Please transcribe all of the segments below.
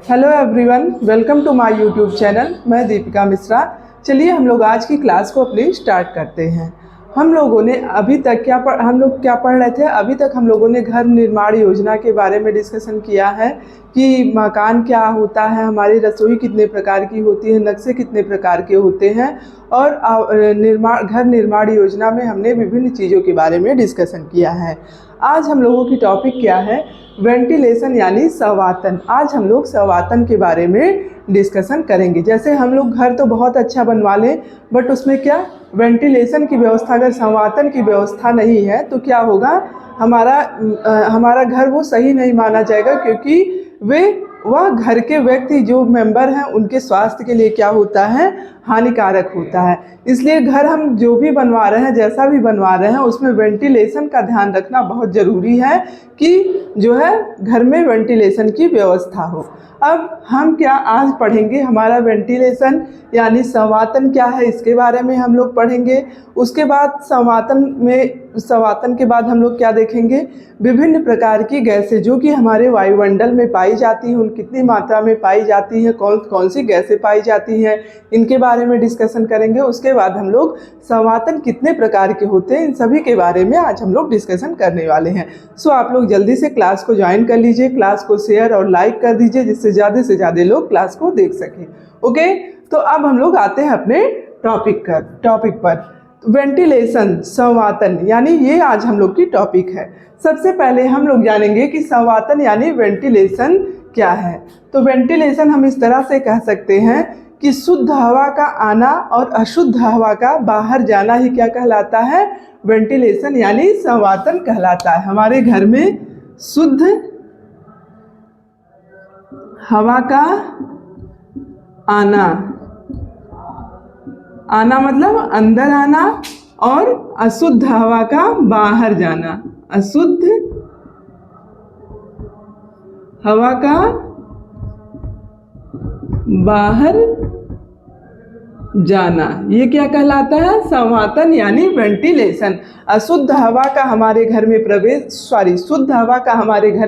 Hello everyone, welcome to my YouTube channel. मैं दीपिका मिश्रा। चलिए हम लोग आज की क्लास को अपनी स्टार्ट करते हैं। हम लोगों ने अभी तक क्या पढ़ रहे थे? अभी तक हम लोगों ने घर निर्माण योजना के बारे में डिस्कशन किया है कि मकान क्या होता है, हमारी रसोई कितने प्रकार की होती है, नक्शे कितने प्रकार के होते हैं, और घर निर्माण योजना में हमने विभिन्न चीज़ों के बारे में डिस्कशन किया है। आज हम लोगों की टॉपिक क्या है? वेंटिलेशन यानी संवातन। आज हम लोग संवातन के बारे में डिस्कशन करेंगे। जैसे हम लोग घर तो बहुत अच्छा बनवा लें, बट उसमें क्या वेंटिलेशन की व्यवस्था, अगर संवातन की व्यवस्था नहीं है तो क्या होगा, हमारा घर वो सही नहीं माना जाएगा, क्योंकि वह घर के व्यक्ति जो मेंबर हैं उनके स्वास्थ्य के लिए क्या होता है, हानिकारक होता है। इसलिए घर हम जो भी बनवा रहे हैं, जैसा भी बनवा रहे हैं, उसमें वेंटिलेशन का ध्यान रखना बहुत ज़रूरी है कि जो है घर में वेंटिलेशन की व्यवस्था हो। अब हम क्या आज पढ़ेंगे, हमारा वेंटिलेशन यानी संवातन क्या है, इसके बारे में हम लोग पढ़ेंगे। उसके बाद संवातन के बाद हम लोग क्या देखेंगे, विभिन्न प्रकार की गैसें जो कि हमारे वायुमंडल में पाई जाती हैं, उन कितनी मात्रा में पाई जाती हैं, कौन कौन सी गैसें पाई जाती हैं, इनके बारे में डिस्कशन करेंगे। उसके बाद हम लोग संवातन कितने प्रकार के होते हैं, इन सभी के बारे में आज हम लोग डिस्कशन करने वाले हैं। सो आप लोग जल्दी से क्लास को ज्वाइन कर लीजिए, क्लास को शेयर और लाइक कर दीजिए, जिससे ज़्यादा से ज़्यादा लोग क्लास को देख सकें। ओके, तो अब हम लोग आते हैं अपने टॉपिक पर। वेंटिलेशन, संवातन, यानी ये आज हम लोग की टॉपिक है। सबसे पहले हम लोग जानेंगे कि संवातन यानी वेंटिलेशन क्या है। तो वेंटिलेशन हम इस तरह से कह सकते हैं कि शुद्ध हवा का आना और अशुद्ध हवा का बाहर जाना ही क्या कहलाता है, वेंटिलेशन यानी संवातन कहलाता है। हमारे घर में शुद्ध हवा का आना मतलब अंदर आना, और अशुद्ध हवा का बाहर जाना, अशुद्ध हवा का बाहर जाना, ये क्या कहलाता है, संवातन यानी वेंटिलेशन। शुद्ध हवा का हमारे घर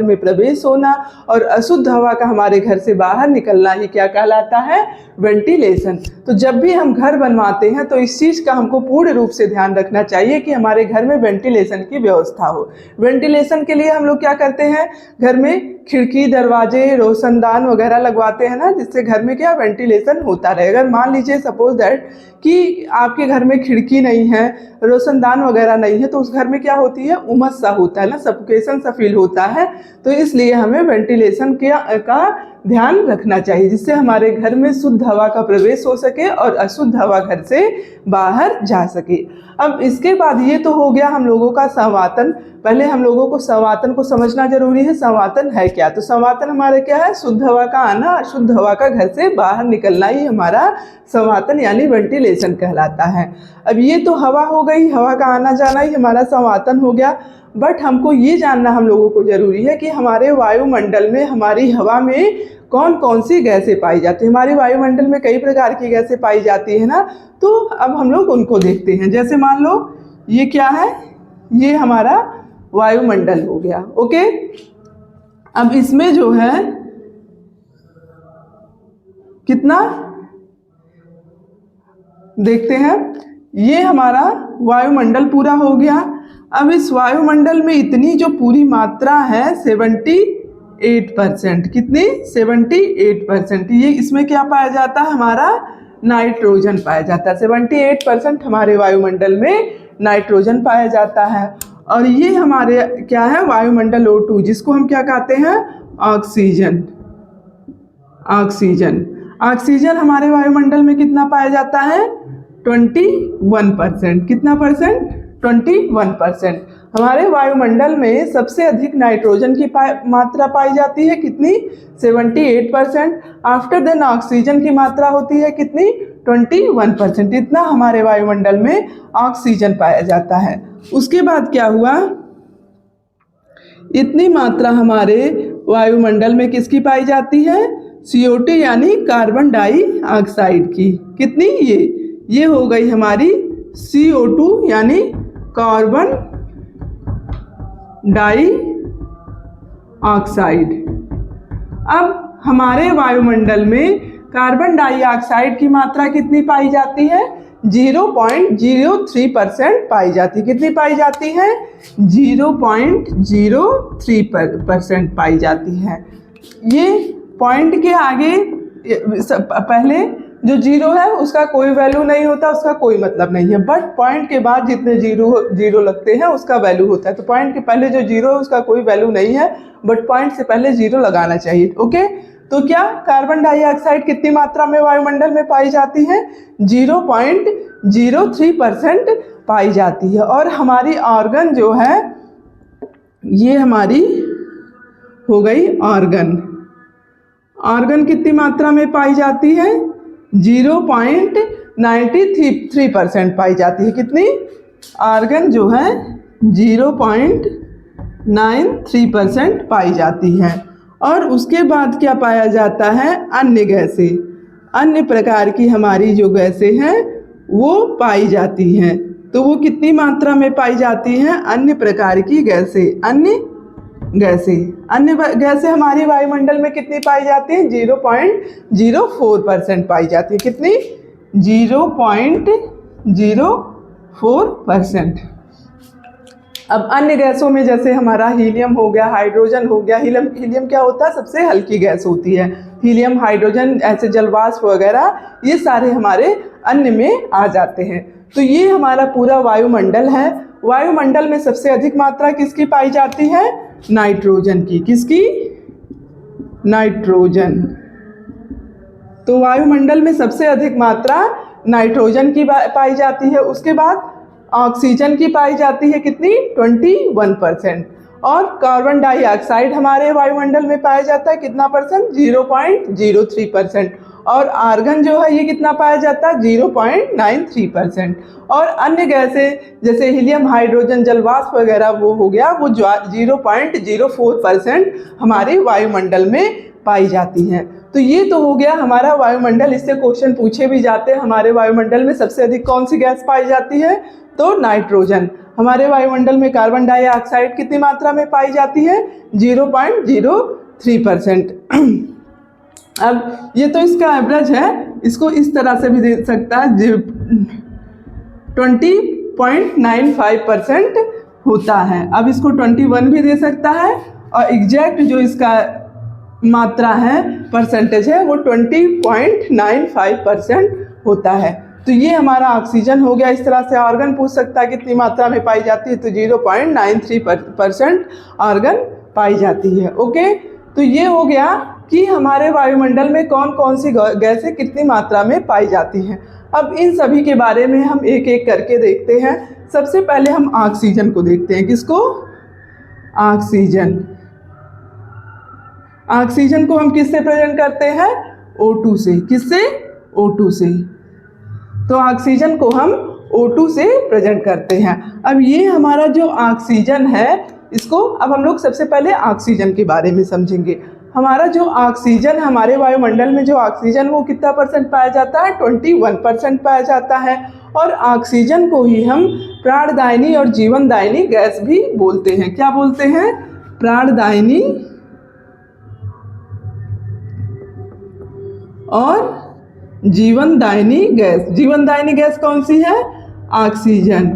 में प्रवेश होना और अशुद्ध हवा का हमारे घर से बाहर निकलना ही क्या कहलाता है, वेंटिलेशन। तो जब भी हम घर बनवाते हैं तो इस चीज़ का हमको पूर्ण रूप से ध्यान रखना चाहिए कि हमारे घर में वेंटिलेशन की व्यवस्था हो। वेंटिलेशन के लिए हम लोग क्या करते हैं, घर में खिड़की, दरवाजे, रोशनदान वगैरह लगवाते हैं ना, जिससे घर में क्या वेंटिलेशन होता रहे। अगर मान लीजिए सपोज दैट कि आपके घर में खिड़की नहीं है, रोशनदान वगैरह नहीं है, तो उस घर में क्या होती है, उमस सा होता है ना, सफोकेशन सा फील होता है। तो इसलिए हमें वेंटिलेशन का ध्यान रखना चाहिए, जिससे हमारे घर में शुद्ध हवा का प्रवेश हो सके और अशुद्ध हवा घर से बाहर जा सके। अब इसके बाद ये तो हो गया हम लोगों का संवातन। पहले हम लोगों को संवातन को समझना जरूरी है, संवातन है क्या। तो संवातन हमारे क्या है, शुद्ध हवा का आना, अशुद्ध हवा का घर से बाहर निकलना ही हमारा संवातन यानी वेंटिलेशन कहलाता है। अब ये तो हवा हो गई, हवा का आना जाना ही हमारा संवातन हो गया। बट हमको ये जानना हम लोगों को जरूरी है कि हमारे वायुमंडल में, हमारी हवा में कौन कौन सी गैसें पाई जाती है। हमारे वायुमंडल में कई प्रकार की गैसें पाई जाती है ना, तो अब हम लोग उनको देखते हैं। जैसे मान लो ये क्या है, ये हमारा वायुमंडल हो गया। ओके, अब इसमें जो है कितना देखते हैं, ये हमारा वायुमंडल पूरा हो गया। अब इस वायुमंडल में इतनी जो पूरी मात्रा है 78%, कितनी, 78%, ये इसमें क्या पाया जाता है, हमारा नाइट्रोजन पाया जाता है। 78% हमारे वायुमंडल में नाइट्रोजन पाया जाता है। और ये हमारे क्या है, वायुमंडल O2, जिसको हम क्या कहते हैं, ऑक्सीजन हमारे वायुमंडल में कितना पाया जाता है, 21%। कितना परसेंट, 21%। हमारे वायुमंडल में सबसे अधिक नाइट्रोजन की मात्रा पाई जाती है, कितनी, 78%। आफ्टर देन ऑक्सीजन की मात्रा होती है कितनी, 21%। इतना हमारे वायुमंडल में ऑक्सीजन पाया जाता है। उसके बाद क्या हुआ, इतनी मात्रा हमारे वायुमंडल में किसकी पाई जाती है, CO2 यानी कार्बन डाइऑक्साइड की। कितनी, ये हो गई हमारी CO2 यानी कार्बन डाइऑक्साइड ऑक्साइड। अब हमारे वायुमंडल में कार्बन डाइऑक्साइड की मात्रा कितनी पाई जाती है? 0.03% पाई जाती है। कितनी पाई जाती है? 0.03% पाई जाती है। ये पॉइंट के आगे पहले जो जीरो है उसका कोई वैल्यू नहीं होता, उसका कोई मतलब नहीं है, बट पॉइंट के बाद जितने जीरो लगते हैं उसका वैल्यू होता है। तो पॉइंट के पहले जो जीरो है उसका कोई वैल्यू नहीं है, बट पॉइंट से पहले जीरो लगाना चाहिए। ओके, तो क्या कार्बन डाइऑक्साइड कितनी मात्रा में वायुमंडल में पाई जाती है? 0.03% पाई जाती है। और हमारी ऑर्गन जो है, ये हमारी हो गई ऑर्गन। ऑर्गन कितनी मात्रा में पाई जाती है? 0.93% पाई जाती है। कितनी? ऑर्गन जो है 0.93% पाई जाती है। और उसके बाद क्या पाया जाता है? अन्य गैसें। अन्य प्रकार की हमारी जो गैसें हैं वो पाई जाती हैं। तो वो कितनी मात्रा में पाई जाती हैं? अन्य प्रकार की गैसें। अन्य गैसें हमारी वायुमंडल में कितनी पाई जाती हैं? 0.04% पाई जाती है। कितनी? 0.04%। अब अन्य गैसों में जैसे हमारा हीलियम हो गया, हाइड्रोजन हो गया। हीलियम क्या होता है? सबसे हल्की गैस होती है। हीलियम, हाइड्रोजन, ऐसे जलवाष्प वगैरह ये सारे हमारे अन्य में आ जाते हैं। तो ये हमारा पूरा वायुमंडल है। वायुमंडल में सबसे अधिक मात्रा किसकी पाई जाती है? नाइट्रोजन की। किसकी? नाइट्रोजन। तो वायुमंडल में सबसे अधिक मात्रा नाइट्रोजन की पाई जाती है। उसके बाद ऑक्सीजन की पाई जाती है। कितनी? 21%। और कार्बन डाइऑक्साइड हमारे वायुमंडल में पाया जाता है कितना परसेंट? 0.03%। और आर्गन जो है ये कितना पाया जाता है? 0.93%। और अन्य गैसें जैसे हीलियम, हाइड्रोजन, जलवाष्प वगैरह वो हो गया, वो 0.04% हमारे वायुमंडल में पाई जाती हैं। तो ये तो हो गया हमारा वायुमंडल। इससे क्वेश्चन पूछे भी जाते हैं, हमारे वायुमंडल में सबसे अधिक कौन सी गैस पाई जाती है? तो नाइट्रोजन। हमारे वायुमंडल में कार्बन डाइऑक्साइड कितनी मात्रा में पाई जाती है? 0.03%। अब ये तो इसका एवरेज है, इसको इस तरह से भी दे सकता है, 20.95% होता है। अब इसको 21 भी दे सकता है। और एग्जैक्ट जो इसका मात्रा है, परसेंटेज है, वो 20.95% होता है। तो ये हमारा ऑक्सीजन हो गया। इस तरह से ऑर्गन पूछ सकता है कितनी मात्रा में पाई जाती है, तो 0.93% ऑर्गन पाई जाती है। ओके, तो ये हो गया कि हमारे वायुमंडल में कौन कौन सी गैसें कितनी मात्रा में पाई जाती हैं। अब इन सभी के बारे में हम एक एक करके देखते हैं। सबसे पहले हम ऑक्सीजन को देखते हैं। किसको? ऑक्सीजन। ऑक्सीजन को हम किससे प्रेजेंट करते हैं? O2 से। किससे? O2 से। तो ऑक्सीजन को हम O2 से प्रेजेंट करते हैं। अब ये हमारा जो ऑक्सीजन है, इसको अब हम लोग सबसे पहले ऑक्सीजन के बारे में समझेंगे। हमारा जो ऑक्सीजन, हमारे वायुमंडल में जो ऑक्सीजन, वो कितना परसेंट पाया जाता है? 21% पाया जाता है। और ऑक्सीजन को ही हम प्राणदायिनी और जीवनदायिनी गैस भी बोलते हैं। क्या बोलते हैं? प्राणदायिनी और जीवनदायिनी गैस। जीवनदायिनी गैस कौन सी है? ऑक्सीजन।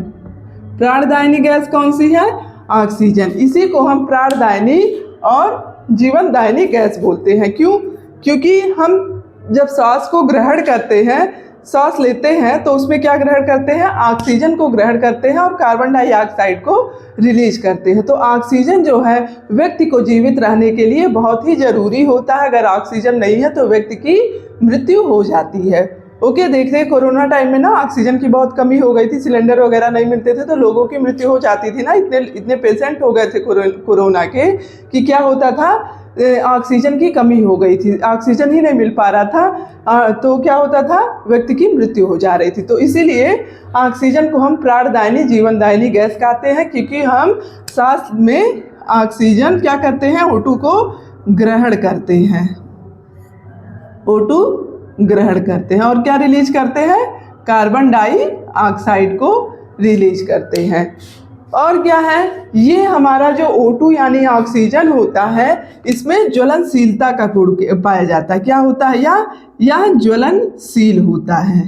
प्राणदायिनी गैस कौन सी है? ऑक्सीजन। इसी को हम प्राणदायिनी और जीवनदायिनी गैस बोलते हैं। क्यों? क्योंकि हम जब सांस को ग्रहण करते हैं, सांस लेते हैं, तो उसमें क्या ग्रहण करते हैं? ऑक्सीजन को ग्रहण करते हैं और कार्बन डाइऑक्साइड को रिलीज करते हैं। तो ऑक्सीजन जो है व्यक्ति को जीवित रहने के लिए बहुत ही ज़रूरी होता है। अगर ऑक्सीजन नहीं है तो व्यक्ति की मृत्यु हो जाती है। ओके, देखते हैं कोरोना टाइम में ना ऑक्सीजन की बहुत कमी हो गई थी, सिलेंडर वगैरह नहीं मिलते थे, तो लोगों की मृत्यु हो जाती थी ना। इतने पेशेंट हो गए थे कोरोना के कि क्या होता था, ऑक्सीजन की कमी हो गई थी, ऑक्सीजन ही नहीं मिल पा रहा था। तो क्या होता था? व्यक्ति की मृत्यु हो जा रही थी। तो इसीलिए ऑक्सीजन को हम प्राणदायिनी जीवनदायिनी गैस कहते हैं, क्योंकि हम सांस में ऑक्सीजन क्या करते हैं? O2 को ग्रहण करते हैं। O2 ग्रहण करते हैं और क्या रिलीज करते हैं? कार्बन डाइऑक्साइड को रिलीज करते हैं। और क्या है, ये हमारा जो O2 यानी ऑक्सीजन होता है, इसमें ज्वलनशीलता का गुण पाया जाता है। क्या होता है, या ज्वलनशील होता है।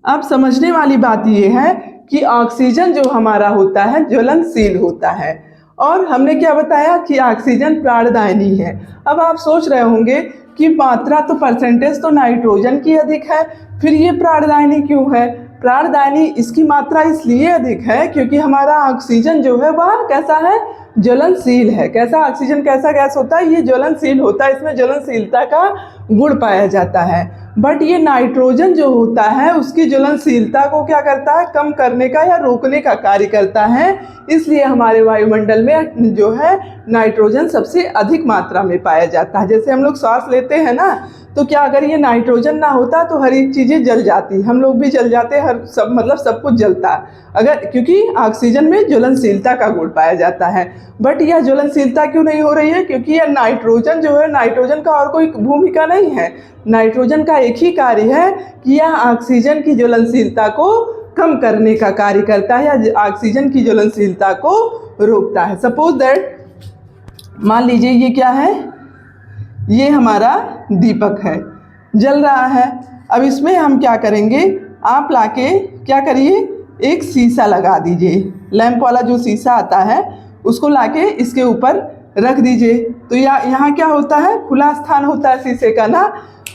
अब समझने वाली बात ये है कि ऑक्सीजन जो हमारा होता है ज्वलनशील होता है। और हमने क्या बताया कि ऑक्सीजन प्राणदायिनी है। अब आप सोच रहे होंगे कि मात्रा तो परसेंटेज तो नाइट्रोजन की अधिक है, फिर ये प्राणदायिनी क्यों है? प्राणदायिनी इसकी मात्रा इसलिए अधिक है क्योंकि हमारा ऑक्सीजन जो है वह कैसा है, ज्वलनशील है। कैसा ऑक्सीजन, कैसा गैस होता है, ये ज्वलनशील होता है, इसमें ज्वलनशीलता का गुण पाया जाता है। बट ये नाइट्रोजन जो होता है उसकी ज्वलनशीलता को क्या करता है, कम करने का या रोकने का कार्य करता है। इसलिए हमारे वायुमंडल में जो है नाइट्रोजन सबसे अधिक मात्रा में पाया जाता है। जैसे हम लोग सांस लेते हैं ना, तो क्या अगर ये नाइट्रोजन ना होता तो हर एक चीज़ें जल जाती, हम लोग भी जल जाते, हर सब मतलब सब कुछ जलता अगर, क्योंकि ऑक्सीजन में ज्वलनशीलता का गुण पाया जाता है। बट यह ज्वलनशीलता क्यों नहीं हो रही है? क्योंकि यह नाइट्रोजन जो है, नाइट्रोजन का और कोई भूमिका नहीं है। नाइट्रोजन का एक ही कार्य है कि यह ऑक्सीजन की ज्वलनशीलता को कम करने का कार्य करता है या ऑक्सीजन की ज्वलनशीलता को रोकता है। सपोज दैट, मान लीजिए ये क्या है, ये हमारा दीपक है, जल रहा है। अब इसमें हम क्या करेंगे, आप लाके क्या करिए, एक शीशा लगा दीजिए, लैंप वाला जो शीशा आता है उसको लाके इसके ऊपर रख दीजिए। तो यहाँ क्या होता है, खुला स्थान होता है शीशे का ना।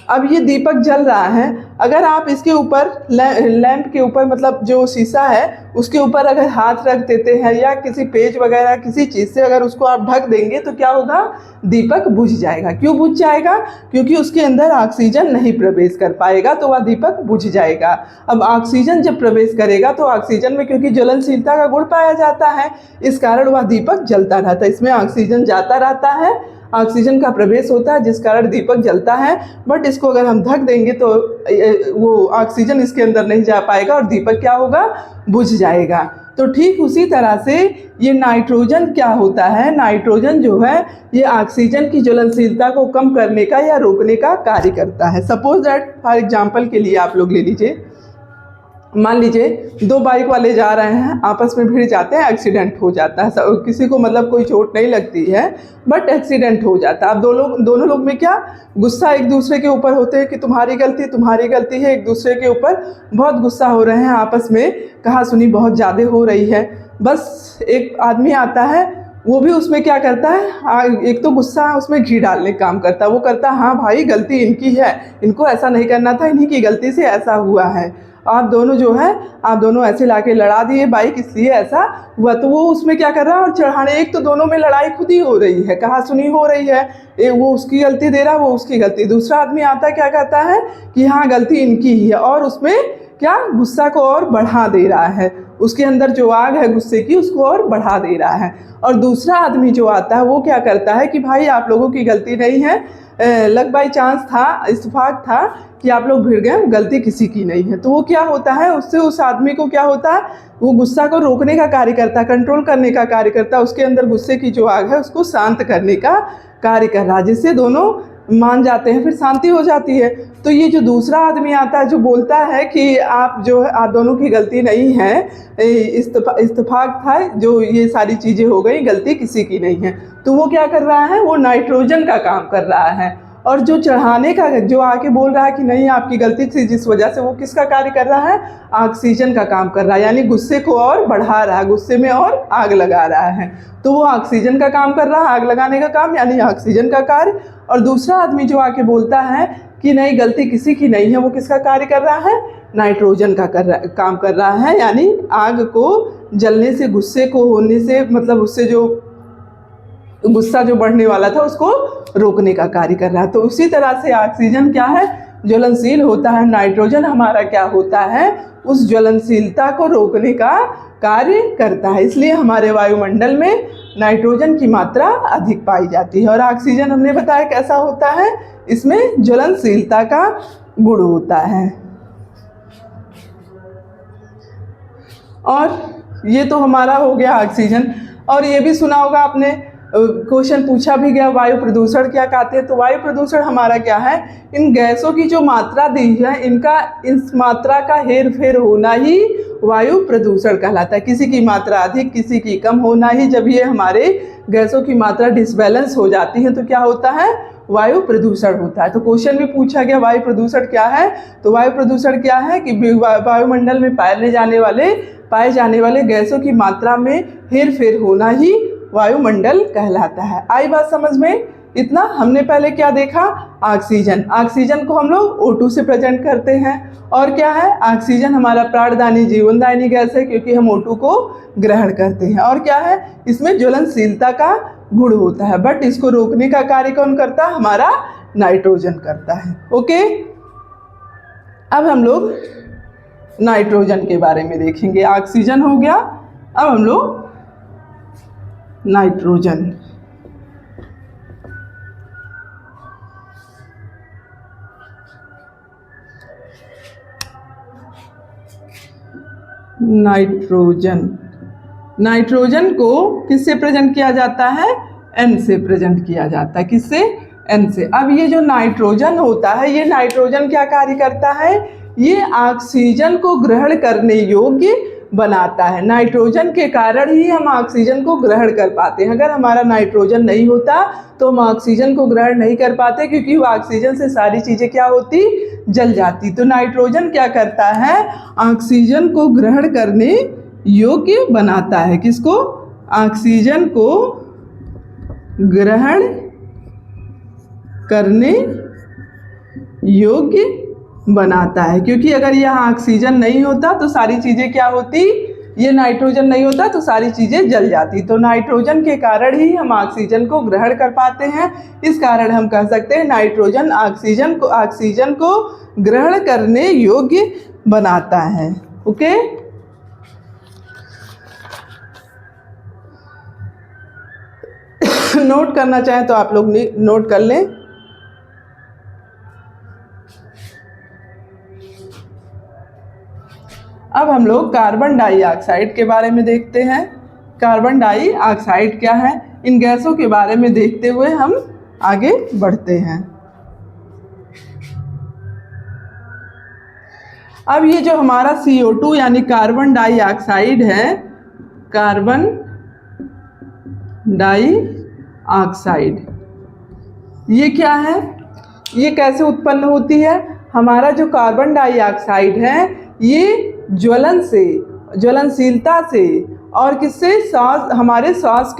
अब ये दीपक जल रहा है, अगर आप इसके ऊपर लैंप के ऊपर, मतलब जो शीशा है उसके ऊपर अगर हाथ रख देते हैं या किसी पेज वगैरह किसी चीज़ से अगर उसको आप ढक देंगे तो क्या होगा, दीपक बुझ जाएगा। क्यों बुझ जाएगा? क्योंकि उसके अंदर ऑक्सीजन नहीं प्रवेश कर पाएगा, तो वह दीपक बुझ जाएगा। अब ऑक्सीजन जब प्रवेश करेगा तो ऑक्सीजन में क्योंकि ज्वलनशीलता का गुण पाया जाता है, इस कारण वह दीपक जलता रहता है। इसमें ऑक्सीजन जाता रहता है, ऑक्सीजन का प्रवेश होता है जिस कारण दीपक जलता है। बट इसको अगर हम ढक देंगे तो वो ऑक्सीजन इसके अंदर नहीं जा पाएगा और दीपक क्या होगा, बुझ जाएगा। तो ठीक उसी तरह से ये नाइट्रोजन क्या होता है, नाइट्रोजन जो है ये ऑक्सीजन की ज्वलनशीलता को कम करने का या रोकने का कार्य करता है। सपोज दैट, फॉर एग्जांपल के लिए आप लोग ले लीजिए, मान लीजिए दो बाइक वाले जा रहे हैं, आपस में भिड़ जाते हैं, एक्सीडेंट हो जाता है। किसी को मतलब कोई चोट नहीं लगती है बट एक्सीडेंट हो जाता है। अब दोनों लोग में क्या गुस्सा एक दूसरे के ऊपर होते हैं कि तुम्हारी गलती है, एक दूसरे के ऊपर बहुत गुस्सा हो रहे हैं, आपस में कहा सुनी बहुत ज़्यादा हो रही है। बस एक आदमी आता है, वो भी उसमें क्या करता है, एक तो गुस्सा है उसमें घी डालने का काम करता है। वो करता है हाँ भाई गलती इनकी है, इनको ऐसा नहीं करना था, इन्हीं की गलती से ऐसा हुआ है। आप दोनों ऐसे लाके लड़ा दिए बाइक, इसलिए ऐसा हुआ। तो वो उसमें क्या कर रहा है, और चढ़ाने, एक तो दोनों में लड़ाई खुद ही हो रही है, कहा सुनी हो रही है, वो उसकी गलती दे रहा है, वो उसकी गलती। दूसरा आदमी आता है, क्या कहता है कि हाँ गलती इनकी ही है, और उसमें क्या गुस्सा को और बढ़ा दे रहा है, उसके अंदर जो आग है गुस्से की उसको और बढ़ा दे रहा है। और दूसरा आदमी जो आता है वो क्या करता है कि भाई आप लोगों की गलती नहीं है, लक बाई चांस था, इत्तेफाक था कि आप लोग भिड़ गए, गलती किसी की नहीं है। तो वो क्या होता है, उससे उस आदमी को क्या होता है, वो गुस्सा को रोकने का कार्य करता है, कंट्रोल करने का कार्य करता है, उसके अंदर गुस्से की जो आग है उसको शांत करने का कार्य कर रहा है, जिससे दोनों मान जाते हैं, फिर शांति हो जाती है। तो ये जो दूसरा आदमी आता है जो बोलता है कि आप दोनों की गलती नहीं है, इत्तेफाक था, जो ये सारी चीज़ें हो गई, गलती किसी की नहीं है, तो वो क्या कर रहा है, वो नाइट्रोजन का काम कर रहा है। और जो चढ़ाने का, जो आके बोल रहा है कि नहीं आपकी गलती थी जिस वजह से, वो किसका कार्य कर रहा है, ऑक्सीजन का काम कर रहा है, यानी गुस्से को और बढ़ा रहा है, गुस्से में और आग लगा रहा है। तो वो ऑक्सीजन का काम कर रहा है, आग लगाने का काम, यानी ऑक्सीजन का कार्य। और दूसरा आदमी जो आके बोलता है कि नहीं गलती किसी की नहीं है, वो किसका कार्य कर रहा है, नाइट्रोजन का काम कर रहा है, यानी आग को जलने से, गुस्से को होने से, मतलब उससे जो गुस्सा जो बढ़ने वाला था उसको रोकने का कार्य कर रहा है। तो उसी तरह से ऑक्सीजन क्या है, ज्वलनशील होता है, नाइट्रोजन हमारा क्या होता है, उस ज्वलनशीलता को रोकने का कार्य करता है। इसलिए हमारे वायुमंडल में नाइट्रोजन की मात्रा अधिक पाई जाती है। और ऑक्सीजन हमने बताया कैसा होता है, इसमें ज्वलनशीलता का गुण होता है। और ये तो हमारा हो गया ऑक्सीजन। और ये भी सुना होगा आपने क्वेश्चन पूछा भी गया वायु प्रदूषण क्या कहते हैं, तो वायु प्रदूषण हमारा क्या है, इन गैसों की जो मात्रा दी है इनका इस मात्रा का हेर फेर होना ही वायु प्रदूषण कहलाता है। किसी की मात्रा अधिक किसी की कम होना ही, जब ये हमारे गैसों की मात्रा डिसबैलेंस हो जाती है तो क्या होता है, वायु प्रदूषण होता है। तो क्वेश्चन भी पूछा गया वायु प्रदूषण क्या है, तो वायु प्रदूषण क्या है कि वायुमंडल में पाए जाने वाले गैसों की मात्रा में हेर फेर होना ही वायुमंडल कहलाता है। आई बात समझ में? इतना हमने पहले क्या देखा, ऑक्सीजन। ऑक्सीजन को हम लोग O2 से प्रेजेंट करते हैं, और क्या है, ऑक्सीजन हमारा प्राणदायी जीवनदायिनी गैस है क्योंकि हम O2 को ग्रहण करते हैं। और क्या है, इसमें ज्वलनशीलता का गुण होता है, बट इसको रोकने का कार्य कौन करता है, हमारा नाइट्रोजन करता है। ओके, अब हम लोग नाइट्रोजन के बारे में देखेंगे। ऑक्सीजन हो गया, अब हम लोग नाइट्रोजन। नाइट्रोजन को किससे प्रेजेंट किया जाता है, N से प्रेजेंट किया जाता है। किससे, N से। अब ये जो नाइट्रोजन होता है, ये नाइट्रोजन क्या कार्य करता है, ये ऑक्सीजन को ग्रहण करने योग्य बनाता है। नाइट्रोजन के कारण ही हम ऑक्सीजन को ग्रहण कर पाते हैं। अगर हमारा नाइट्रोजन नहीं होता तो हम ऑक्सीजन को ग्रहण नहीं कर पाते, क्योंकि वो ऑक्सीजन से सारी चीज़ें क्या होती, जल जाती। तो नाइट्रोजन क्या करता है, ऑक्सीजन को ग्रहण करने योग्य बनाता है। किसको, ऑक्सीजन को ग्रहण करने योग्य बनाता है, क्योंकि अगर यहाँ ऑक्सीजन नहीं होता तो सारी चीज़ें क्या होती, ये नाइट्रोजन नहीं होता तो सारी चीज़ें जल जाती। तो नाइट्रोजन के कारण ही हम ऑक्सीजन को ग्रहण कर पाते हैं। इस कारण हम कह सकते हैं नाइट्रोजन ऑक्सीजन को ग्रहण करने योग्य बनाता है। ओके, नोट करना चाहें तो आप लोग नोट कर लें। अब हम लोग कार्बन डाइऑक्साइड के बारे में देखते हैं। कार्बन डाइऑक्साइड क्या है, इन गैसों के बारे में देखते हुए हम आगे बढ़ते हैं। अब ये जो हमारा CO2 यानी कार्बन डाइऑक्साइड है, कार्बन डाइऑक्साइड, ये क्या है, ये कैसे उत्पन्न होती है। हमारा जो कार्बन डाइऑक्साइड है ये ज्वलनशीलता से और किससे, हमारे सांस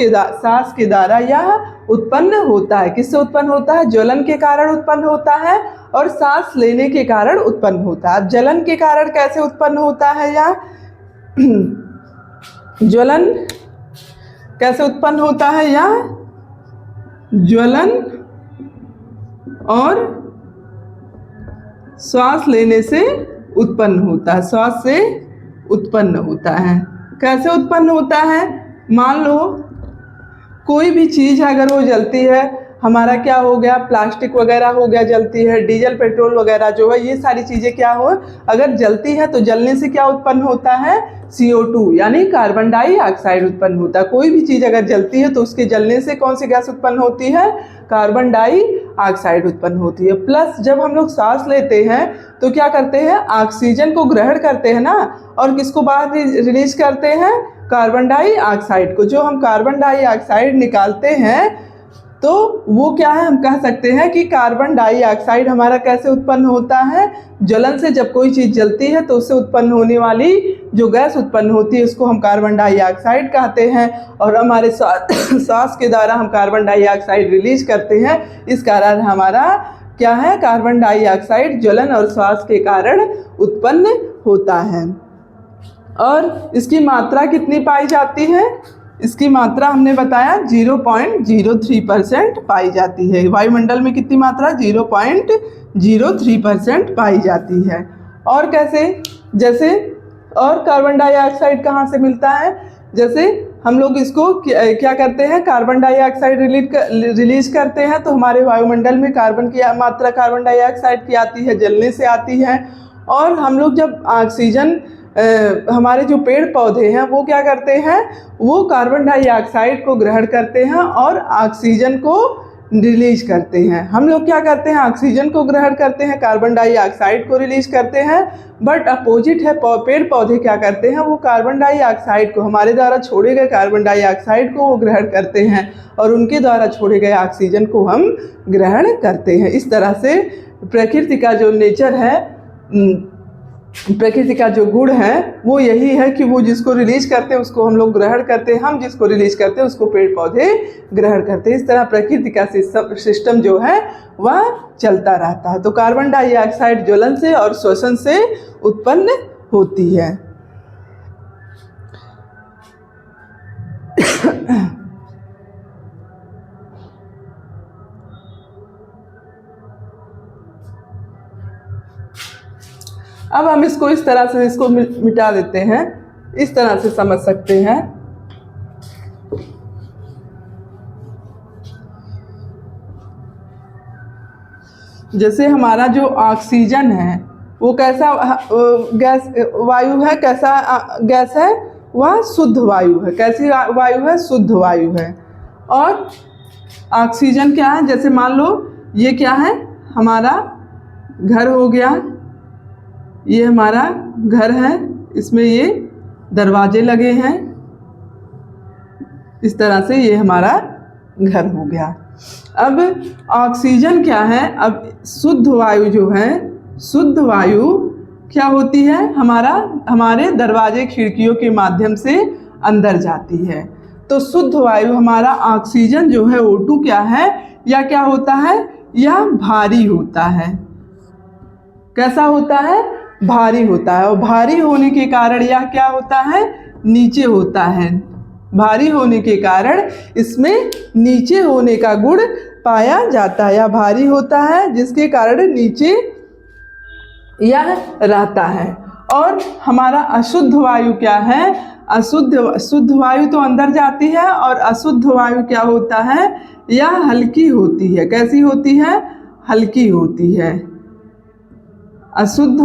के द्वारा यह उत्पन्न होता है। किससे उत्पन्न होता है, ज्वलन के कारण उत्पन्न होता है और सांस लेने के कारण उत्पन्न होता है। अब जलन के कारण कैसे उत्पन्न होता है, या ज्वलन कैसे उत्पन्न होता है, या ज्वलन और श्वास लेने से उत्पन्न होता है, श्वास से उत्पन्न होता है। कैसे उत्पन्न होता है, मान लो कोई भी चीज़ अगर वो जलती है, हमारा क्या हो गया, प्लास्टिक वगैरह हो गया जलती है, डीजल पेट्रोल वगैरह जो है, ये सारी चीज़ें क्या हो, अगर जलती है तो जलने से क्या उत्पन्न होता है, CO2 यानी कार्बन डाइऑक्साइड उत्पन्न होता है। कोई भी चीज़ अगर जलती है तो उसके जलने से कौन सी गैस उत्पन्न होती है, कार्बन डाइऑक्साइड उत्पन्न होती है। प्लस जब हम लोग सांस लेते हैं तो क्या करते हैं, ऑक्सीजन को ग्रहण करते हैं ना, और किसको बाहर रिलीज करते हैं, कार्बन डाइऑक्साइड को। जो हम कार्बन डाइऑक्साइड निकालते हैं तो वो क्या है, हम कह सकते हैं कि कार्बन डाइऑक्साइड हमारा कैसे उत्पन्न होता है, जलन से। जब कोई चीज़ जलती है तो उससे उत्पन्न होने वाली जो गैस उत्पन्न होती है उसको हम कार्बन डाइऑक्साइड कहते हैं, और हमारे सांस के द्वारा हम कार्बन डाइऑक्साइड रिलीज करते हैं। इस कारण हमारा क्या है, कार्बन डाइऑक्साइड ज्वलन और श्वास के कारण उत्पन्न होता है। और इसकी मात्रा कितनी पाई जाती है, इसकी मात्रा हमने बताया 0.03% पाई जाती है। वायुमंडल में कितनी मात्रा, 0.03% पाई जाती है। और कैसे, जैसे और कार्बन डाइऑक्साइड कहाँ से मिलता है, जैसे हम लोग इसको क्या करते हैं, कार्बन डाइऑक्साइड रिलीज करते हैं तो हमारे वायुमंडल में कार्बन की मात्रा कार्बन डाइऑक्साइड की आती है, जलने से आती है। और हम लोग जब ऑक्सीजन हमारे जो पेड़ पौधे हैं वो क्या करते हैं, वो कार्बन डाइऑक्साइड को ग्रहण करते हैं और ऑक्सीजन को रिलीज करते हैं। हम लोग क्या करते हैं, ऑक्सीजन को ग्रहण करते हैं, कार्बन डाइऑक्साइड को रिलीज करते हैं। बट अपोजिट है, पेड़ पौधे क्या करते हैं, वो कार्बन डाइऑक्साइड को, हमारे द्वारा छोड़े गए कार्बन डाइऑक्साइड को वो ग्रहण करते हैं और उनके द्वारा छोड़े गए ऑक्सीजन को हम ग्रहण करते हैं। इस तरह से प्रकृति का जो नेचर है, प्रकृति का जो गुण है वो यही है कि वो जिसको रिलीज करते हैं उसको हम लोग ग्रहण करते हैं, हम जिसको रिलीज करते हैं उसको पेड़ पौधे ग्रहण करते हैं। इस तरह प्रकृति का सिस्टम जो है वह चलता रहता है। तो कार्बन डाइऑक्साइड ज्वलन से और श्वसन से उत्पन्न होती है। अब हम इसको इस तरह से इसको मिटा देते हैं, इस तरह से समझ सकते हैं। जैसे हमारा जो ऑक्सीजन है वो कैसा गैस वायु है, कैसा गैस है, वह शुद्ध वायु है। कैसी वायु है, शुद्ध वायु है। और ऑक्सीजन क्या है, जैसे मान लो ये क्या है, हमारा घर हो गया, ये हमारा घर है, इसमें ये दरवाजे लगे हैं, इस तरह से ये हमारा घर हो गया। अब ऑक्सीजन क्या है, अब शुद्ध वायु जो है, शुद्ध वायु क्या होती है, हमारे दरवाजे खिड़कियों के माध्यम से अंदर जाती है। तो शुद्ध वायु हमारा ऑक्सीजन जो है O2 क्या है, या क्या होता है, यह भारी होता है। कैसा होता है, भारी होता है। और भारी होने के कारण यह क्या होता है, नीचे होता है। भारी होने के कारण इसमें नीचे होने का गुण पाया जाता है, या भारी होता है जिसके कारण नीचे यह रहता है। और हमारा अशुद्ध वायु क्या है, शुद्ध वायु तो अंदर जाती है, और अशुद्ध वायु क्या होता है, यह हल्की होती है। कैसी होती है, हल्की होती है। अशुद्ध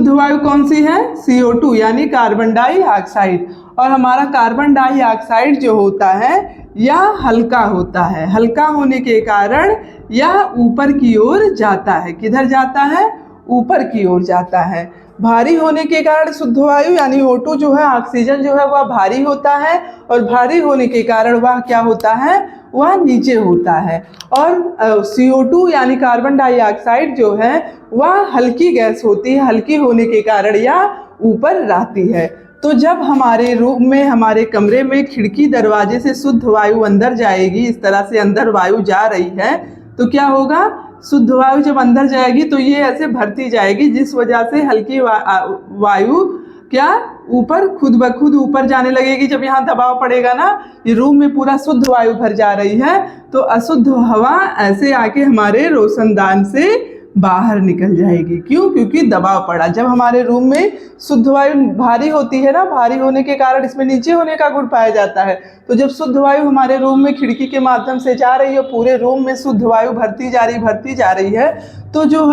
वायु कौन सी है, CO2 यानी कार्बन डाइऑक्साइड। और हमारा कार्बन डाइऑक्साइड जो होता है यह हल्का होता है। हल्का होने के कारण यह ऊपर की ओर जाता है। किधर जाता है, ऊपर की ओर जाता है। भारी होने के कारण शुद्ध वायु यानी O2 जो है, ऑक्सीजन जो है वह भारी होता है, और भारी होने के कारण वह क्या होता है, वह नीचे होता है। और CO2 यानी कार्बन डाइऑक्साइड जो है वह हल्की गैस होती है। हल्की होने के कारण यह ऊपर रहती है। तो जब हमारे रूम में, हमारे कमरे में खिड़की दरवाजे से शुद्ध वायु अंदर जाएगी, इस तरह से अंदर वायु जा रही है, तो क्या होगा, शुद्ध वायु जब अंदर जाएगी तो ये ऐसे भरती जाएगी, जिस वजह से हल्की वायु क्या ऊपर खुद ब खुद ऊपर जाने लगेगी। जब यहाँ दबाव पड़ेगा ना, ये रूम में पूरा शुद्ध वायु भर जा रही है, तो अशुद्ध हवा ऐसे आके हमारे रोशनदान से बाहर निकल जाएगी। क्यों, क्योंकि दबाव पड़ा। जब हमारे रूम में शुद्ध वायु भारी होती है ना, भारी होने के कारण इसमें नीचे होने का गुण पाया जाता है। तो जब शुद्ध वायु हमारे रूम में खिड़की के माध्यम से जा रही है, पूरे रूम में शुद्ध वायु भरती जा रही है, तो जो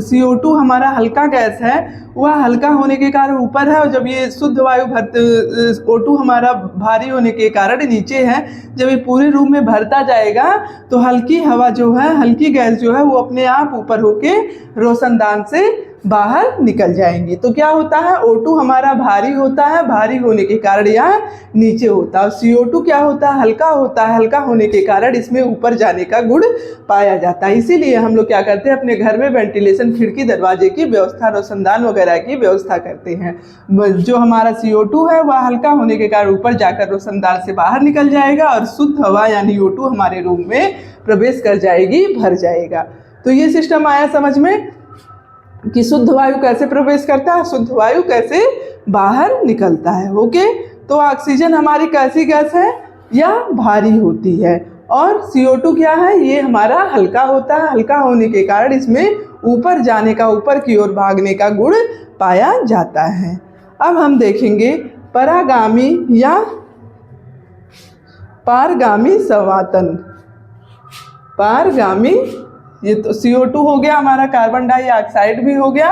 CO2 हमारा हल्का गैस है वह हल्का होने के कारण ऊपर है, और जब ये शुद्ध वायु O2 हमारा भारी होने के कारण नीचे है, जब ये पूरे रूम में भरता जाएगा तो हल्की हवा जो है, हल्की गैस जो है वो अपने आप ऊपर होके रोशनदान से बाहर निकल जाएंगे। तो क्या होता है, O2 हमारा भारी होता है, भारी होने के कारण यह नीचे होता है। CO2 क्या होता है, हल्का होता है, हल्का होने के कारण इसमें ऊपर जाने का गुण पाया जाता है। इसीलिए हम लोग क्या करते हैं, अपने घर में वेंटिलेशन, खिड़की दरवाजे की व्यवस्था, रोशनदान वगैरह की व्यवस्था करते हैं। जो हमारा CO2 है वह हल्का होने के कारण ऊपर जाकर रोशनदान से बाहर निकल जाएगा, और शुद्ध हवा यानी O2 हमारे रूम में प्रवेश कर जाएगी, भर जाएगा। तो ये सिस्टम आया समझ में कि शुद्ध वायु कैसे प्रवेश करता है, शुद्ध वायु कैसे बाहर निकलता है। ओके, तो ऑक्सीजन हमारी कैसी गैस है, यह भारी होती है, और CO2 क्या है, ये हमारा हल्का होता है। हल्का होने के कारण इसमें ऊपर जाने का, ऊपर की ओर भागने का गुण पाया जाता है। अब हम देखेंगे परागामी या पारगामी संवातन। पारगामी ये तो CO2 हो गया, हमारा कार्बन डाइऑक्साइड भी हो गया।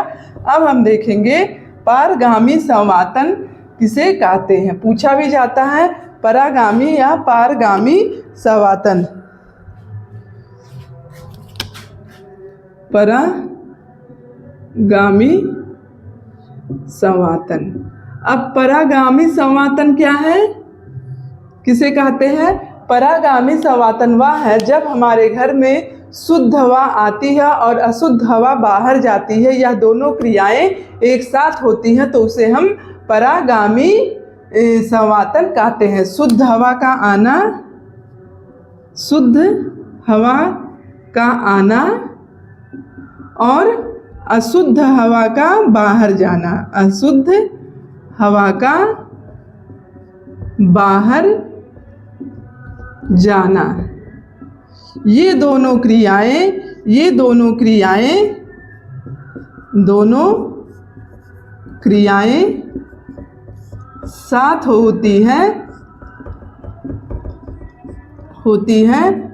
अब हम देखेंगे पारगामी संवातन किसे कहते हैं। पूछा भी जाता है परागामी या पारगामी संवातन। परागामी संवातन। अब परागामी संवातन क्या है, किसे कहते हैं? परागामी संवातन वह है जब हमारे घर में शुद्ध हवा आती है और अशुद्ध हवा बाहर जाती है, यह दोनों क्रियाएं एक साथ होती हैं, तो उसे हम परागामी संवातन कहते हैं। शुद्ध हवा का आना, शुद्ध हवा का आना और अशुद्ध हवा का बाहर जाना, अशुद्ध हवा का बाहर जाना, ये दोनों क्रियाएं साथ होती हैं,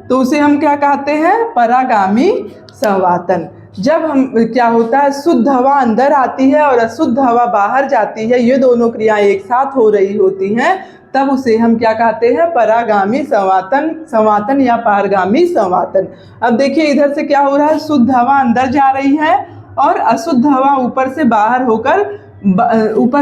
तो उसे हम क्या कहते हैं? परागामी संवातन। जब हम क्या होता है, शुद्ध हवा अंदर आती है और अशुद्ध हवा बाहर जाती है, ये दोनों क्रियाएं एक साथ हो रही होती हैं, तब उसे हम क्या कहते हैं? परागामी संवातन या पारगामी संवातन। अब देखिए इधर से क्या हो रहा है, शुद्ध हवा अंदर जा रही है और अशुद्ध हवा ऊपर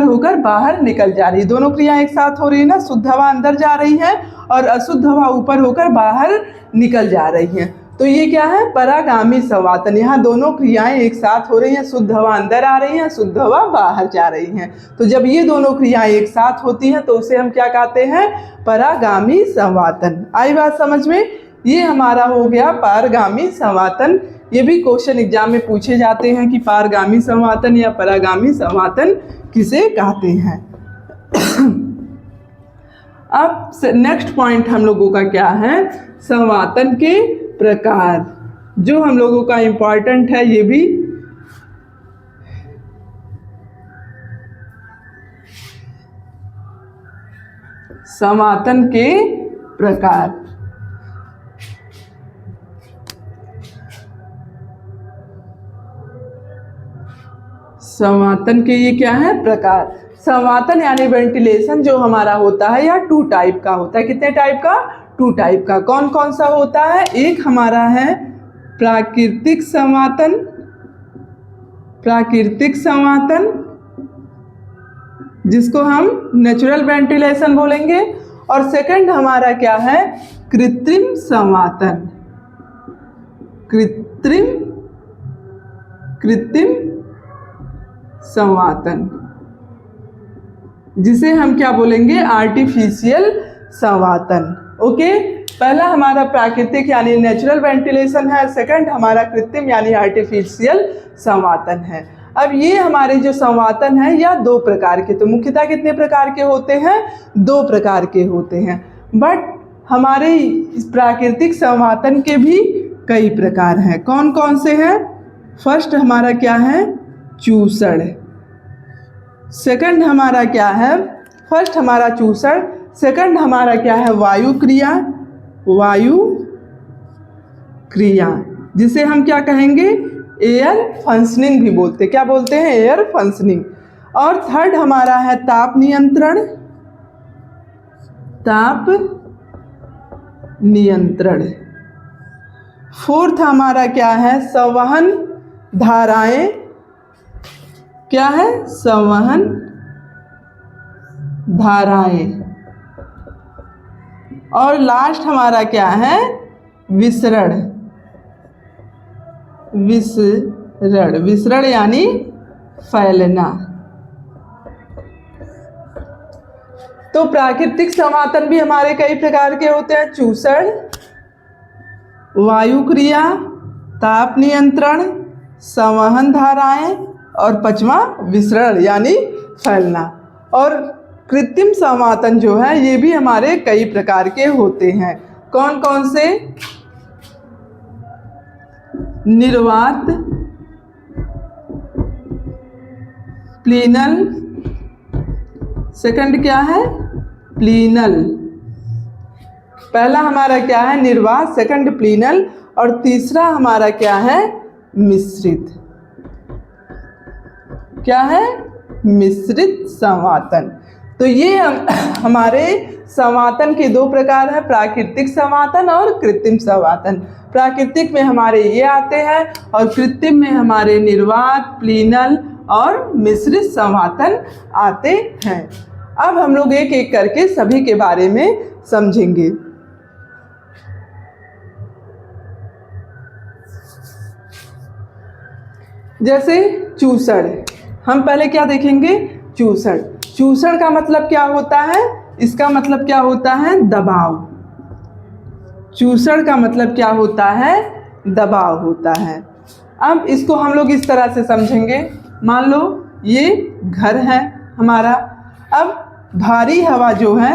होकर बाहर निकल जा रही है। दोनों क्रियाएं एक साथ हो रही है ना, शुद्ध हवा अंदर जा रही है और अशुद्ध हवा ऊपर होकर बाहर निकल जा रही है, तो ये क्या है? परागामी संवातन। यहाँ दोनों क्रियाएं एक साथ हो रही हैं, शुद्ध हवा अंदर आ रही है, शुद्ध हवा बाहर जा रही हैं। तो जब ये दोनों क्रियाएं एक साथ होती हैं तो उसे हम क्या कहते हैं? परागामी संवातन। आई बात समझ में? ये हमारा हो गया पारगामी संवातन। ये भी क्वेश्चन एग्जाम में पूछे जाते हैं कि पारगामी संवातन या परागामी संवातन किसे कहते हैं। अब नेक्स्ट पॉइंट हम लोगों का क्या है? संवातन के प्रकार, जो हम लोगों का इम्पॉर्टेंट है। ये भी संवातन के प्रकार। संवातन के ये क्या है? प्रकार। संवातन यानी वेंटिलेशन जो हमारा होता है या 2 टाइप का होता है। कितने टाइप का? 2 टाइप का। कौन कौन सा होता है? एक हमारा है प्राकृतिक संवातन, प्राकृतिक संवातन जिसको हम नेचुरल वेंटिलेशन बोलेंगे, और सेकंड हमारा क्या है? कृत्रिम संवातन, कृत्रिम संवातन जिसे हम क्या बोलेंगे? आर्टिफिशियल संवातन। ओके, पहला हमारा प्राकृतिक यानी नेचुरल वेंटिलेशन है, सेकंड हमारा कृत्रिम यानी आर्टिफिशियल संवातन है। अब ये हमारे जो संवातन है या 2 प्रकार के, तो मुख्यतः कितने प्रकार के होते हैं? 2 प्रकार के होते हैं। बट हमारे प्राकृतिक संवातन के भी कई प्रकार हैं। कौन कौन से हैं? फर्स्ट हमारा क्या है? चूसड़। सेकंड हमारा क्या है? फर्स्ट हमारा चूसड़, सेकंड हमारा क्या है? वायु क्रिया जिसे हम क्या कहेंगे? एयर फंक्शनिंग भी बोलते। क्या बोलते हैं? Air functioning. और थर्ड हमारा है ताप नियंत्रण। फोर्थ हमारा क्या है? संवहन धाराएं। क्या है? संवहन धाराएं। और लास्ट हमारा क्या है? विसरण यानी फैलना। तो प्राकृतिक संवातन भी हमारे कई प्रकार के होते हैं। चूसड़, वायु क्रिया, ताप नियंत्रण, संवहन धाराएं और 5वां विसरण यानी फैलना। और कृत्रिम संवातन जो है ये भी हमारे कई प्रकार के होते हैं। कौन कौन से? निर्वात, प्लीनल, सेकंड क्या है? प्लीनल। पहला हमारा क्या है? निर्वात, सेकंड प्लीनल और तीसरा हमारा क्या है, मिश्रित। क्या है, मिश्रित संवातन। तो ये हमारे संवातन के दो प्रकार हैं, प्राकृतिक संवातन और कृत्रिम संवातन। प्राकृतिक में हमारे ये आते हैं और कृत्रिम में हमारे निर्वात, प्लीनल और मिश्रित संवातन आते हैं। अब हम लोग एक एक करके सभी के बारे में समझेंगे। जैसे चूसड़, हम पहले क्या देखेंगे, चूसड़। चूसड़ का मतलब क्या होता है, इसका मतलब क्या होता है, दबाव। चूसड़ का मतलब क्या होता है, दबाव होता है। अब इसको हम लोग इस तरह से समझेंगे, मान लो ये घर है हमारा। अब भारी हवा जो है,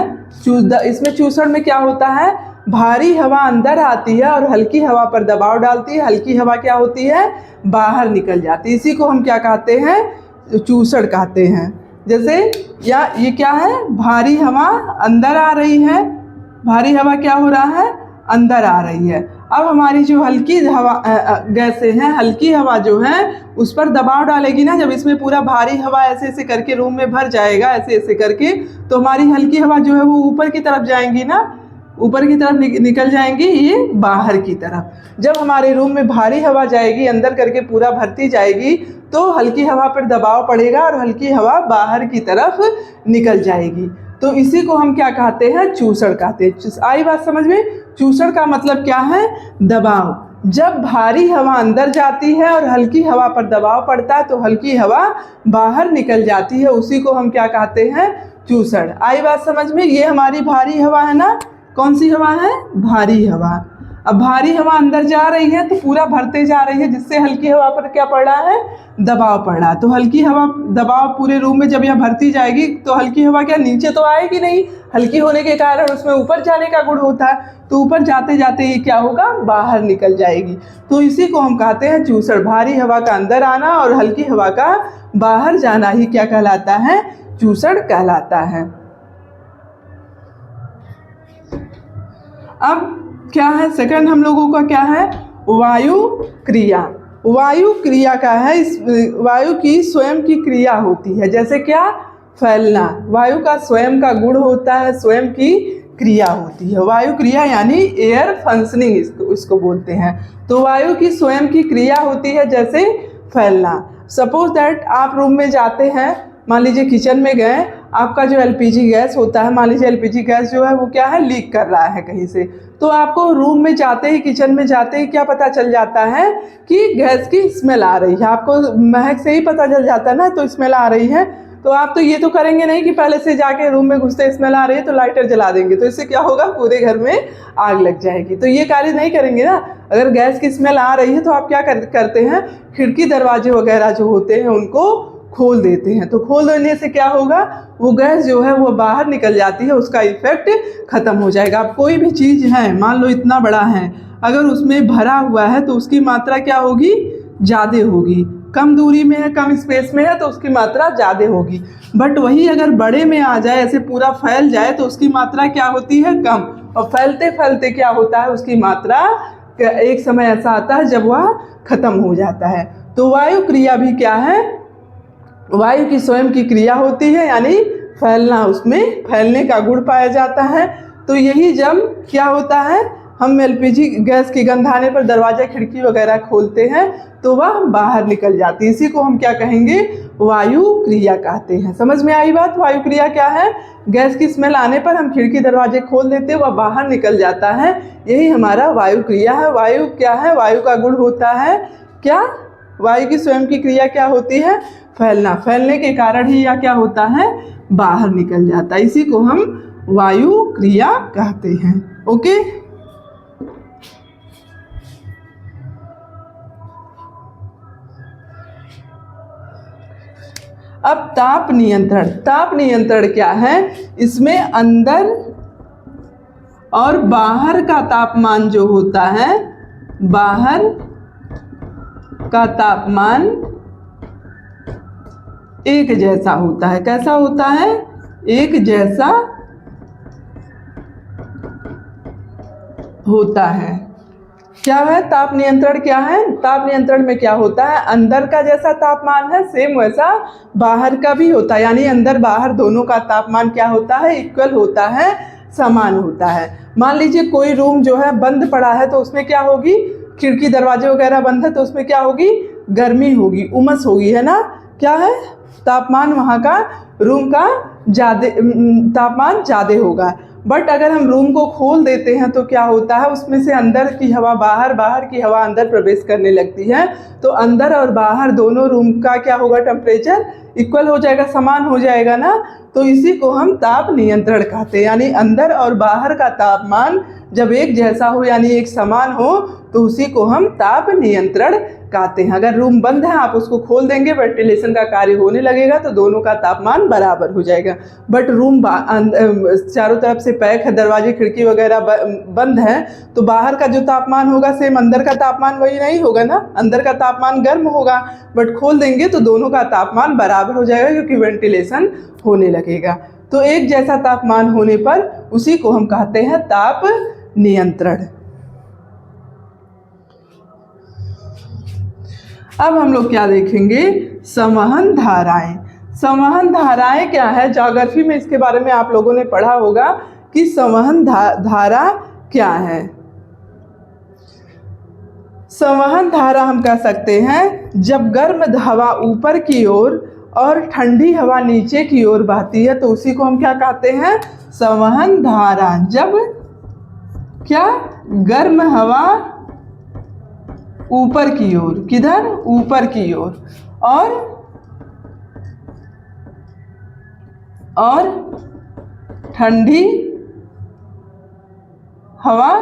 इसमें चूसड़ में क्या होता है, भारी हवा अंदर आती है और हल्की हवा पर दबाव डालती है, हल्की हवा क्या होती है, बाहर निकल जाती है। इसी को हम क्या कहते हैं, चूसड़ कहते हैं। जैसे या ये क्या है, भारी हवा अंदर आ रही है, भारी हवा क्या हो रहा है, अंदर आ रही है। अब हमारी जो हल्की हवा गैसें हैं, हल्की हवा जो है उस पर दबाव डालेगी ना, जब इसमें पूरा भारी हवा ऐसे ऐसे करके रूम में भर जाएगा, ऐसे ऐसे करके, तो हमारी हल्की हवा जो है वो ऊपर की तरफ जाएंगी ना, ऊपर की तरफ निकल जाएंगी, ये बाहर की तरफ। जब हमारे रूम में भारी हवा जाएगी अंदर करके पूरा भरती जाएगी, तो हल्की हवा पर दबाव पड़ेगा और हल्की हवा बाहर की तरफ निकल जाएगी। तो इसी को हम क्या कहते हैं, चूसड़ कहते हैं। आई बात समझ में। चूसड़ का मतलब क्या है, दबाव। जब भारी हवा अंदर जाती है और हल्की हवा पर दबाव पड़ता है तो हल्की हवा बाहर निकल जाती है, उसी को हम क्या कहते हैं, चूसड़। आई बात समझ में। ये हमारी भारी हवा है ना, कौन सी हवा है, भारी हवा। अब भारी हवा अंदर जा रही है तो पूरा भरते जा रही है, जिससे हल्की हवा पर क्या पड़ रहा है, दबाव पड़ रहा है। तो हल्की हवा दबाव पूरे रूम में जब यह भरती जाएगी तो हल्की हवा क्या नीचे तो आएगी नहीं, हल्की होने के कारण उसमें ऊपर जाने का गुण होता है, तो ऊपर जाते जाते ये क्या होगा, बाहर निकल जाएगी। तो इसी को हम कहते हैं चूसड़। भारी हवा का अंदर आना और हल्की हवा का बाहर जाना ही क्या कहलाता है, चूसड़ कहलाता है। अब क्या है, सेकंड हम लोगों का क्या है, वायु क्रिया। वायु क्रिया का है, इस वायु की स्वयं की क्रिया होती है। जैसे क्या, फैलना, वायु का स्वयं का गुण होता है, स्वयं की क्रिया होती है। वायु क्रिया यानी एयर फंक्शनिंग इसको बोलते हैं। तो वायु की स्वयं की क्रिया होती है, जैसे फैलना। सपोज दैट आप रूम में जाते हैं, मान लीजिए किचन में गए, आपका जो एलपीजी गैस होता है, मान लीजिए एलपीजी गैस जो है वो क्या है, लीक कर रहा है कहीं से, तो आपको रूम में जाते ही, किचन में जाते ही क्या पता चल जाता है कि गैस की स्मेल आ रही है। आपको महक से ही पता चल जाता है ना, तो स्मेल आ रही है। तो आप तो ये तो करेंगे नहीं कि पहले से जाके रूम में घुसते स्मेल आ रही है तो लाइटर जला देंगे, तो इससे क्या होगा, पूरे घर में आग लग जाएगी। तो ये कार्य नहीं करेंगे ना। अगर गैस की स्मेल आ रही है तो आप क्या करते हैं, खिड़की दरवाजे वगैरह जो होते हैं उनको खोल देते हैं। तो खोल देने से क्या होगा, वो गैस जो है वो बाहर निकल जाती है, उसका इफेक्ट खत्म हो जाएगा। अब कोई भी चीज़ है, मान लो इतना बड़ा है, अगर उसमें भरा हुआ है तो उसकी मात्रा क्या होगी, ज़्यादा होगी। कम दूरी में है, कम स्पेस में है तो उसकी मात्रा ज़्यादा होगी। बट वही अगर बड़े में आ जाए, ऐसे पूरा फैल जाए, तो उसकी मात्रा क्या होती है, कम। और फैलते फैलते क्या होता है, उसकी मात्रा एक समय ऐसा आता है जब वह खत्म हो जाता है। तो वायु क्रिया भी क्या है, वायु की स्वयं की क्रिया होती है, यानी फैलना, उसमें फैलने का गुण पाया जाता है। तो यही जब क्या होता है, हम एलपीजी गैस की गंध आने पर दरवाजा खिड़की वगैरह खोलते हैं तो वह बाहर निकल जाती है। इसी को हम क्या कहेंगे, वायु क्रिया कहते हैं। समझ में आई बात। वायु क्रिया क्या है, गैस की स्मेल आने पर हम खिड़की दरवाजे खोल देते हैं, वह बाहर निकल जाता है, यही हमारा वायु क्रिया है। वायु क्या है, वायु का गुण होता है क्या, वायु की स्वयं की क्रिया क्या होती है, फैलना। फैलने के कारण ही यह क्या होता है, बाहर निकल जाता है। इसी को हम वायु क्रिया कहते हैं। ओके। अब ताप नियंत्रण। ताप नियंत्रण क्या है, इसमें अंदर और बाहर का तापमान जो होता है, बाहर का तापमान एक जैसा होता है। कैसा होता है, एक जैसा होता है। क्या है ताप नियंत्रण? क्या है ताप नियंत्रण में? क्या होता है, अंदर का जैसा तापमान है सेम वैसा बाहर का भी होता है, यानी अंदर बाहर दोनों का तापमान क्या होता है, इक्वल होता है, समान होता है। मान लीजिए कोई रूम जो है बंद पड़ा है तो उसमें क्या होगी, खिड़की दरवाजे वगैरह बंद है तो उसमें क्या होगी, गर्मी होगी, उमस होगी, है ना। क्या है, तापमान वहाँ का रूम का तापमान ज़्यादा होगा। बट अगर हम रूम को खोल देते हैं तो क्या होता है, उसमें से अंदर की हवा बाहर, बाहर की हवा अंदर प्रवेश करने लगती है, तो अंदर और बाहर दोनों रूम का क्या होगा, टेम्परेचर इक्वल हो जाएगा, समान हो जाएगा ना। तो इसी को हम ताप नियंत्रण कहते हैं, यानी अंदर और बाहर का तापमान जब एक जैसा हो यानी एक समान हो तो उसी को हम ताप नियंत्रण कहते हैं। अगर रूम बंद है आप उसको खोल देंगे, वेंटिलेशन का कार्य होने लगेगा तो दोनों का तापमान बराबर हो जाएगा। बट रूम चारों तरफ से पैक है, दरवाजे खिड़की वगैरह बंद है, तो बाहर का जो तापमान होगा सेम अंदर का तापमान वही नहीं होगा ना, अंदर का तापमान गर्म होगा। बट खोल देंगे तो दोनों का तापमान बराबर हो जाएगा क्योंकि वेंटिलेशन होने लगेगा। तो एक जैसा तापमान होने पर उसी को हम कहते हैं ताप नियंत्रण। अब हम लोग क्या देखेंगे, संवहन धाराएं। संवहन धाराएं क्या है, ज्योग्राफी में इसके बारे में आप लोगों ने पढ़ा होगा कि संवहन धारा क्या है। संवहन धारा हम कह सकते हैं जब गर्म हवा ऊपर की ओर और ठंडी हवा नीचे की ओर बहती है तो उसी को हम क्या कहते हैं, संवहन धारा। जब क्या, गर्म हवा ऊपर की ओर, किधर, ऊपर की ओर, और ठंडी हवा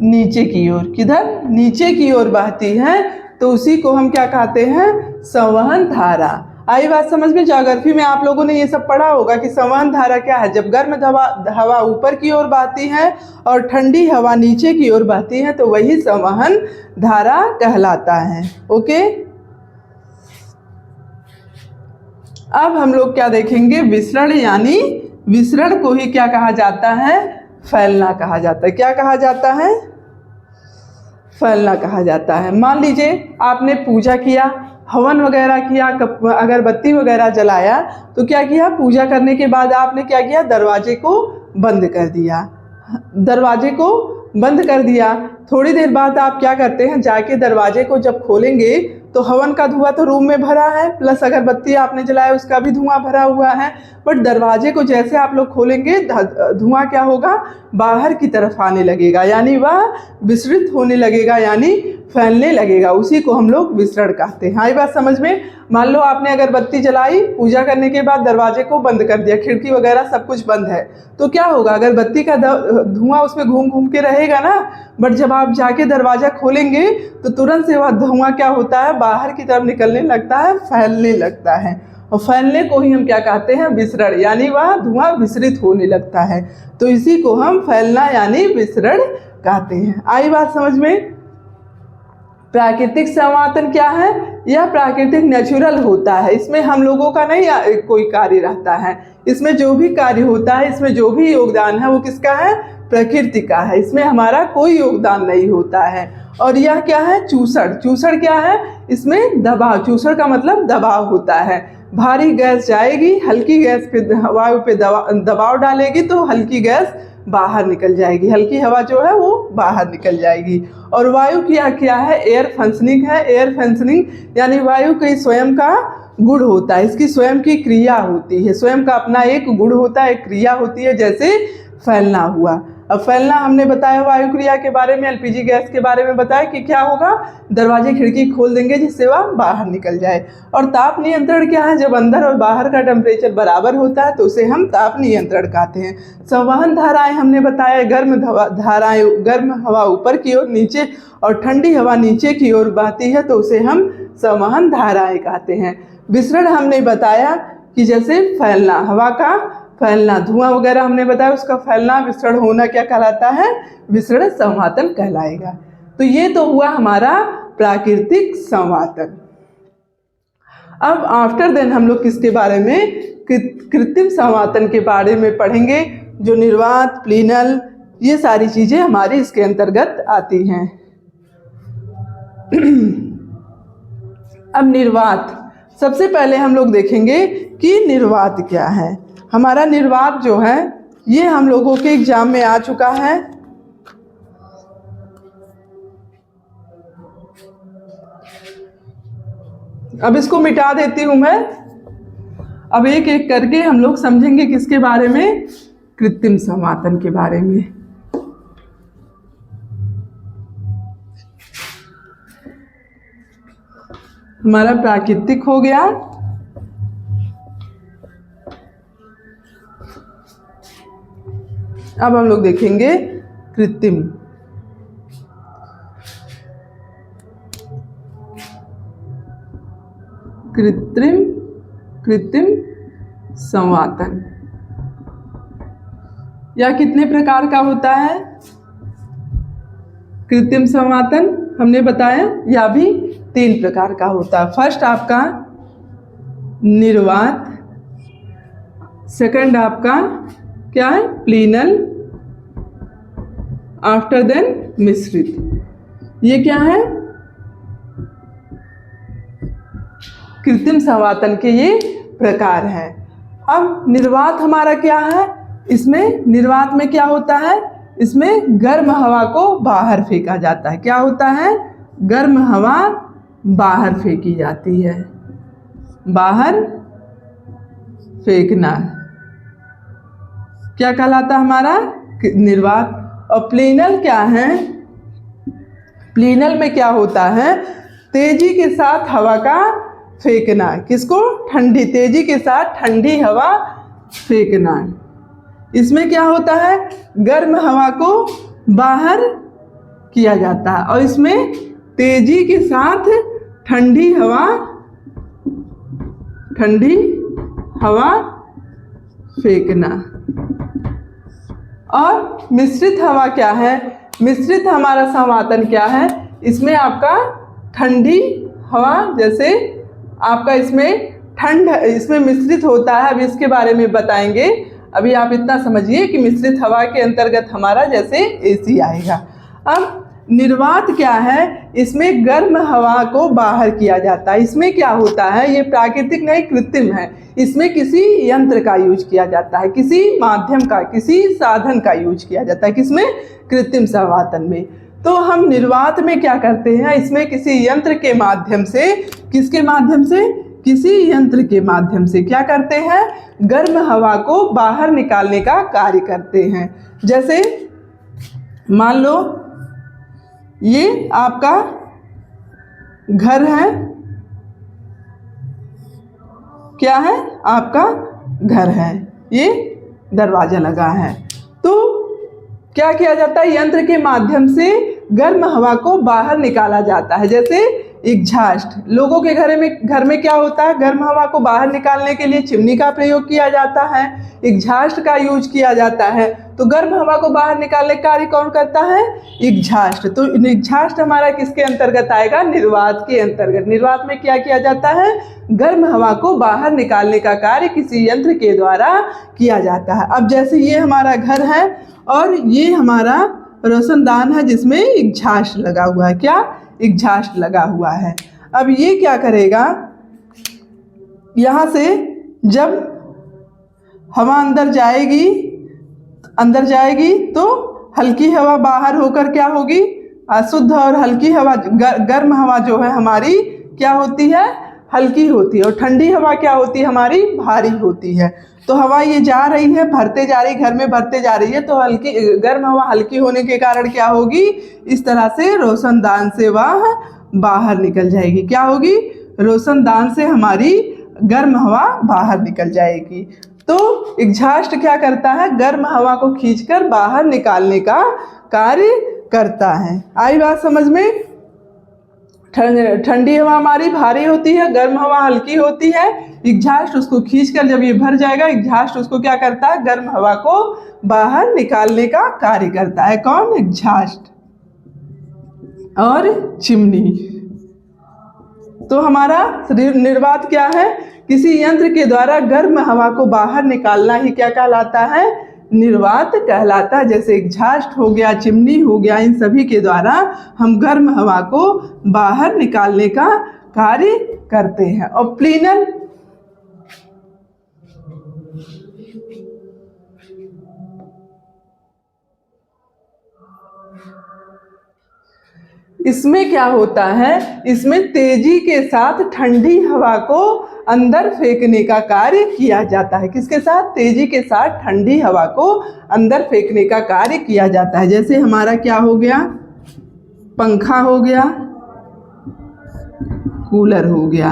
नीचे की ओर, किधर, नीचे की ओर बहती है तो उसी को हम क्या कहते हैं, संवहन धारा। आई बात समझ में। ज्योग्राफी में आप लोगों ने ये सब पढ़ा होगा कि संवहन धारा क्या है, जब गर्म हवा ऊपर की ओर बहती है और ठंडी हवा नीचे की ओर बहती है तो वही संवहन धारा कहलाता है। ओके, अब हम लोग क्या देखेंगे, विसरण, यानी विसरण को ही क्या कहा जाता है, फैलना कहा जाता है। क्या कहा जाता है, फैलना कहा जाता है। मान लीजिए आपने पूजा किया, हवन वगैरह किया, अगरबत्ती वगैरह जलाया, तो क्या किया, पूजा करने के बाद आपने क्या किया, दरवाजे को बंद कर दिया, दरवाजे को बंद कर दिया। थोड़ी देर बाद आप क्या करते हैं, जाके दरवाजे को जब खोलेंगे तो हवन का धुआं तो रूम में भरा है, प्लस अगरबत्ती आपने जलाया उसका भी धुआं भरा हुआ है। बट दरवाजे को जैसे आप लोग खोलेंगे धुआं क्या होगा, बाहर की तरफ आने लगेगा, यानी वह विसरित होने लगेगा, यानी फैलने लगेगा। उसी को हम लोग विसरण कहते हैं। आई बात समझ में। मान लो आपने अगरबत्ती जलाई, पूजा करने के बाद दरवाजे को बंद कर दिया, खिड़की वगैरह सब कुछ बंद है, तो क्या होगा, अगरबत्ती का धुआं उसमें घूम घूम के रहेगा ना। बट जब आप जाके दरवाजा खोलेंगे तो तुरंत से वह धुआं क्या होता है, बाहर की तरफ निकलने लगता है, फैलने लगता है। और फैलने को ही हम क्या कहते हैं, विसरण, यानी वह धुआं विसरित होने लगता है। तो इसी को हम फैलना यानी विसरण कहते हैं। आई बात समझ में। प्राकृतिक संवातन क्या है, यह प्राकृतिक नेचुरल होता है, इसमें हम लोगों का नहीं कोई कार्य रहता है। इसमें जो भी कार्य होता है, इसमें जो भी योगदान है वो किसका है, प्रकृति का है, इसमें हमारा कोई योगदान नहीं होता है। और यह क्या है, चूसड़। चूसड़ क्या है, इसमें दबाव, चूसड़ का मतलब दबाव होता है। भारी गैस जाएगी, हल्की गैस पे वायु पे दबाव डालेगी तो हल्की गैस बाहर निकल जाएगी, हल्की हवा जो है वो बाहर निकल जाएगी। और वायु क्या है, एयर फंक्शनिंग है। एयर फंक्शनिंग यानी वायु के स्वयं का गुण होता है, इसकी स्वयं की क्रिया होती है, स्वयं का अपना एक गुण होता है, एक क्रिया होती है, जैसे फैलना हुआ। अब फैलना हमने बताया वायु क्रिया के बारे में, एलपीजी गैस के बारे में बताया कि क्या होगा, दरवाजे खिड़की खोल देंगे जिससे वह बाहर निकल जाए। और ताप नियंत्रण क्या है, जब अंदर और बाहर का टेम्परेचर बराबर होता है तो उसे हम ताप नियंत्रण कहते हैं। संवहन धाराएं हमने बताया, गर्म धाराएं, गर्म हवा ऊपर की ओर नीचे और ठंडी हवा नीचे की ओर बहती है तो उसे हम संवहन धाराएं कहते हैं। विसरण हमने बताया कि जैसे फैलना, हवा का फैलना, धुआं वगैरह हमने बताया उसका फैलना, विसरण होना क्या कहलाता है, विसरण संवातन कहलाएगा। तो ये तो हुआ हमारा प्राकृतिक संवातन। अब आफ्टर देन हम लोग किसके बारे में, कृत्रिम संवातन के बारे में पढ़ेंगे, जो निर्वात, प्लीनल ये सारी चीज़ें हमारी इसके अंतर्गत आती हैं। अब निर्वात, सबसे पहले हम लोग देखेंगे कि निर्वात क्या है। हमारा निर्वात जो है ये हम लोगों के एग्जाम में आ चुका है। अब इसको मिटा देती हूं मैं। अब एक एक करके हम लोग समझेंगे किसके बारे में, कृत्रिम संवातन के बारे में। हमारा प्राकृतिक हो गया, अब हम लोग देखेंगे कृत्रिम। कृत्रिम संवातन या कितने प्रकार का होता है कृत्रिम संवातन, हमने बताया या भी 3 प्रकार का होता है। फर्स्ट आपका निर्वात, सेकंड आपका क्या है, प्लीनल, आफ्टर देन मिश्रित। ये क्या है, कृत्रिम संवातन के ये प्रकार हैं। अब निर्वात हमारा क्या है, इसमें निर्वात में क्या होता है, इसमें गर्म हवा को बाहर फेंका जाता है। क्या होता है, गर्म हवा बाहर फेंकी जाती है, बाहर फेंकना क्या कहलाता हमारा निर्वात। और प्लीनल क्या है, प्लीनल में क्या होता है, तेजी के साथ हवा का फेंकना। किसको, ठंडी, तेजी के साथ ठंडी हवा फेंकना। इसमें क्या होता है, गर्म हवा को बाहर किया जाता है और इसमें तेजी के साथ ठंडी हवा फेंकना। और मिश्रित हवा क्या है, मिश्रित हमारा संवातन क्या है, इसमें आपका ठंडी हवा, जैसे आपका इसमें ठंड, इसमें मिश्रित होता है। अब इसके बारे में बताएंगे। अभी आप इतना समझिए कि मिश्रित हवा के अंतर्गत हमारा जैसे एसी आएगा। अब निर्वात क्या है, इसमें गर्म हवा को बाहर किया जाता है। इसमें क्या होता है, ये प्राकृतिक नहीं कृत्रिम है। इसमें किसी यंत्र का यूज किया जाता है, किसी माध्यम का, किसी साधन का यूज किया जाता है। किसमें, कृत्रिम संवातन में। तो हम निर्वात में क्या करते हैं, इसमें किसी यंत्र के माध्यम से, किसके माध्यम से, किसी यंत्र के माध्यम से क्या करते हैं, गर्म हवा को बाहर निकालने का कार्य करते हैं। जैसे मान लो ये आपका घर है, क्या है, आपका घर है, ये दरवाजा लगा है। तो क्या किया जाता है, यंत्र के माध्यम से गर्म हवा को बाहर निकाला जाता है। जैसे एग्जास्ट, लोगों के घर में क्या होता है, गर्म हवा को बाहर निकालने के लिए चिमनी का प्रयोग किया जाता है, एग्जास्ट का यूज किया जाता है। तो गर्म हवा को बाहर निकालने का कार्य कौन करता है, एग्जास्ट। तो एग्जास्ट हमारा किसके अंतर्गत आएगा, निर्वात के अंतर्गत। निर्वात में क्या किया जाता है, गर्म हवा को बाहर निकालने का कार्य किसी यंत्र के द्वारा किया जाता है। अब जैसे ये हमारा घर है और ये हमारा रोशनदान है जिसमें एग्जास्ट लगा हुआ है। क्या, एग्जास्ट लगा हुआ है। अब ये क्या करेगा, यहाँ से जब हवा अंदर जाएगी तो हल्की हवा बाहर होकर क्या होगी, अशुद्ध और हल्की हवा, गर्म हवा जो है हमारी क्या होती है, हल्की होती है। और ठंडी हवा क्या होती है, हमारी भारी होती है। तो हवा ये जा रही है, भरते जा रही, घर में भरते जा रही है। तो हल्की गर्म हवा हल्की होने के कारण क्या होगी, इस तरह से रोशनदान से वह बाहर निकल जाएगी। क्या होगी, रोशनदान से हमारी गर्म हवा बाहर निकल जाएगी। तो एग्जास्ट क्या करता है, गर्म हवा को खींचकर बाहर निकालने का कार्य करता है। आई बात समझ में। ठंडी हवा हमारी भारी होती है, गर्म हवा हल्की होती है। एग्जास्ट उसको खींचकर जब ये भर जाएगा, एग्जास्ट उसको क्या करता है, गर्म हवा को बाहर निकालने का कार्य करता है। कौन, एग्जास्ट। और चिमनी, तो हमारा निर्वात क्या है, किसी यंत्र के द्वारा गर्म हवा को बाहर निकालना ही क्या कहलाता है, निर्वात कहलाता है। जैसे एग्जॉस्ट हो गया, चिमनी हो गया, इन सभी के द्वारा हम गर्म हवा को बाहर निकालने का कार्य करते हैं। और प्लीनल इसमें क्या होता है, इसमें तेजी के साथ ठंडी हवा को अंदर फेंकने का कार्य किया जाता है। किसके साथ? तेजी के साथ ठंडी हवा को अंदर फेंकने का कार्य किया जाता है। जैसे हमारा क्या हो गया, पंखा हो गया, कूलर हो गया,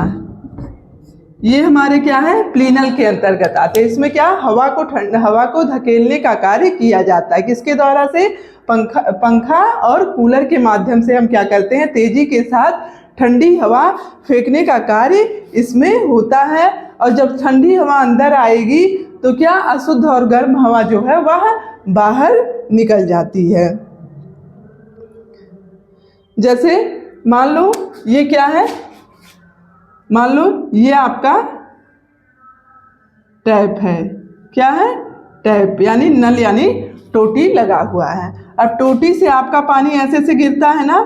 ये हमारे क्या है, प्लीनल के अंतर्गत आते हैं। इसमें क्या, हवा को धकेलने का कार्य किया जाता है। किसके द्वारा से? पंखा और कूलर के माध्यम से हम क्या करते हैं, तेजी के साथ ठंडी हवा फेंकने का कार्य इसमें होता है। और जब ठंडी हवा अंदर आएगी तो क्या, अशुद्ध और गर्म हवा जो है वह बाहर निकल जाती है। जैसे मान लो ये क्या है, मान लो ये आपका टैप है। क्या है? टैप, यानी नल, यानी टोटी लगा हुआ है। अब टोटी से आपका पानी ऐसे से गिरता है ना।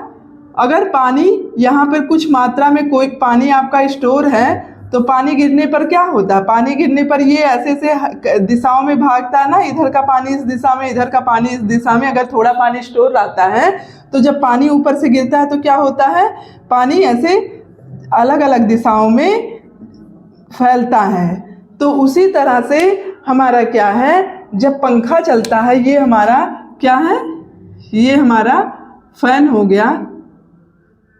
अगर पानी यहाँ पर कुछ मात्रा में कोई पानी आपका स्टोर है तो पानी गिरने पर क्या होता है, पानी गिरने पर ये ऐसे से दिशाओं में भागता है ना। इधर का पानी इस दिशा में, इधर का पानी इस दिशा में। अगर थोड़ा पानी स्टोर रहता है तो जब पानी ऊपर से गिरता है तो क्या होता है, पानी ऐसे अलग अलग दिशाओं में फैलता है। तो उसी तरह से हमारा क्या है, जब पंखा चलता है, ये हमारा क्या है, ये हमारा फैन हो गया।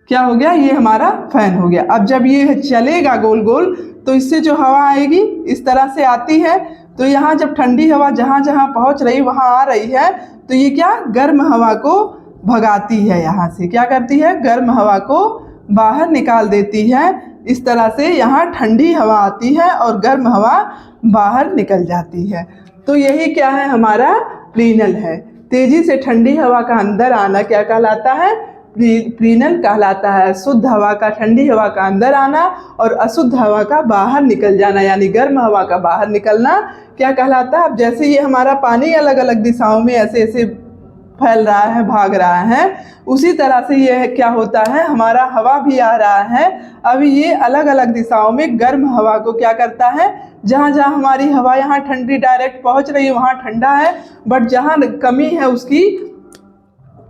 क्या हो गया, ये हमारा फैन हो गया। अब जब ये चलेगा गोल गोल तो इससे जो हवा आएगी इस तरह से आती है। तो यहाँ जब ठंडी हवा जहाँ जहाँ पहुँच रही वहाँ आ रही है तो ये क्या, गर्म हवा को भगाती है। यहाँ से क्या करती है, गर्म हवा को बाहर निकाल देती है। इस तरह से यहाँ ठंडी हवा आती है और गर्म हवा बाहर निकल जाती है। तो यही क्या है, हमारा प्लीनल है। तेजी से ठंडी हवा का अंदर आना क्या कहलाता है, प्लीनल कहलाता है। शुद्ध हवा का, ठंडी हवा का अंदर आना और अशुद्ध हवा का बाहर निकल जाना, यानी गर्म हवा का बाहर निकलना क्या कहलाता है। अब जैसे ये हमारा पानी अलग अलग दिशाओं में ऐसे ऐसे फैल रहा है, भाग रहा है, उसी तरह से ये क्या होता है, हमारा हवा भी आ रहा है। अभी ये अलग अलग दिशाओं में गर्म हवा को क्या करता है, जहाँ जहाँ हमारी हवा यहाँ ठंडी डायरेक्ट पहुँच रही है वहाँ ठंडा है, बट जहाँ कमी है उसकी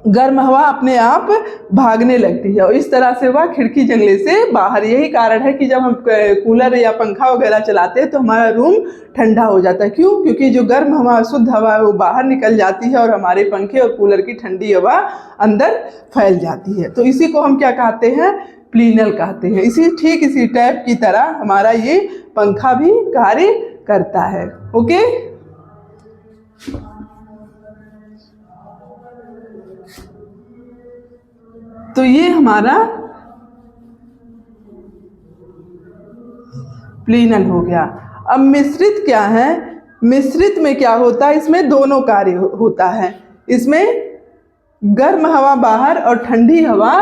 गर्म हवा अपने आप भागने लगती है। और इस तरह से वह खिड़की जंगले से बाहर, यही कारण है कि जब हम कूलर या पंखा वगैरह चलाते हैं तो हमारा रूम ठंडा हो जाता है। क्यों? क्योंकि जो गर्म हवा, शुद्ध हवा है वो बाहर निकल जाती है और हमारे पंखे और कूलर की ठंडी हवा अंदर फैल जाती है। तो इसी को हम क्या कहते हैं, प्लीनल कहते हैं। ठीक इसी टैप की तरह हमारा ये पंखा भी कार्य करता है। ओके, तो ये हमारा प्लीनल हो गया। अब मिश्रित क्या है, मिश्रित में क्या होता है, इसमें दोनों कार्य होता है। इसमें गर्म हवा बाहर और ठंडी हवा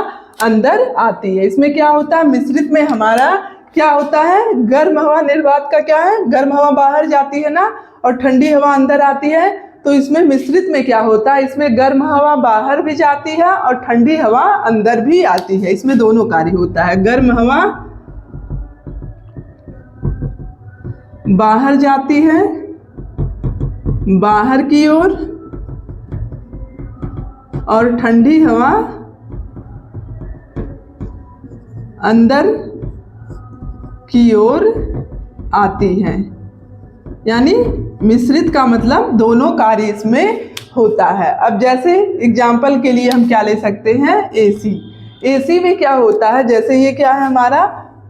अंदर आती है। इसमें क्या होता है, मिश्रित में हमारा क्या होता है, गर्म हवा, निर्वात का क्या है, गर्म हवा बाहर जाती है ना और ठंडी हवा अंदर आती है। तो इसमें मिश्रित में क्या होता है, इसमें गर्म हवा बाहर भी जाती है और ठंडी हवा अंदर भी आती है। इसमें दोनों कार्य होता है। गर्म हवा बाहर जाती है, बाहर की ओर, और ठंडी हवा अंदर की ओर आती है। यानी मिश्रित का मतलब दोनों कार्य इसमें होता है। अब जैसे एग्जाम्पल के लिए हम क्या ले सकते हैं, एसी। एसी में क्या होता है, जैसे ये क्या है हमारा,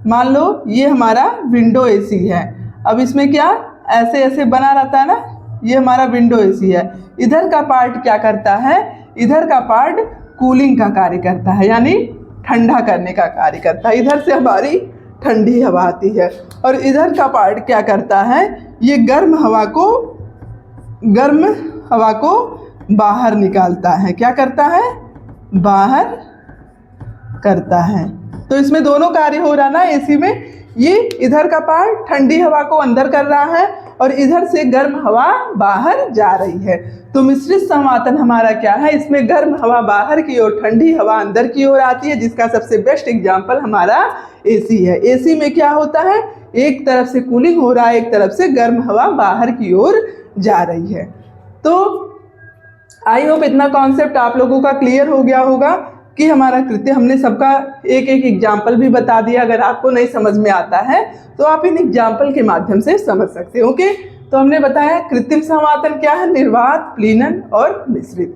मान लो ये हमारा विंडो एसी है। अब इसमें क्या ऐसे ऐसे बना रहता है ना, ये हमारा विंडो एसी है। इधर का पार्ट क्या करता है, इधर का पार्ट कूलिंग का कार्य करता है, यानी ठंडा करने का कार्य करता है। इधर से हमारी ठंडी हवा आती है और इधर का पार्ट क्या करता है, ये गर्म हवा को बाहर निकालता है। क्या करता है, बाहर करता है। तो इसमें दोनों कार्य हो रहा ना एसी में। ये इधर का पार्ट ठंडी हवा को अंदर कर रहा है और इधर से गर्म हवा बाहर जा रही है। तो मिश्रित संवातन हमारा क्या है, इसमें गर्म हवा बाहर की ओर, ठंडी हवा अंदर की ओर आती है, जिसका सबसे बेस्ट एग्जाम्पल हमारा एसी है। एसी में क्या होता है, एक तरफ से कूलिंग हो रहा है, एक तरफ से गर्म हवा बाहर की ओर जा रही है। तो आई होप इतना कॉन्सेप्ट आप लोगों का क्लियर हो गया होगा कि हमारा कृत्य, हमने सबका एक एक एग्जाम्पल भी बता दिया। अगर आपको नहीं समझ में आता है तो आप इन एग्जाम्पल के माध्यम से समझ सकते हो। ओके, तो हमने बताया कृत्रिम संवातन क्या है, निर्वात, प्लीनन और मिश्रित।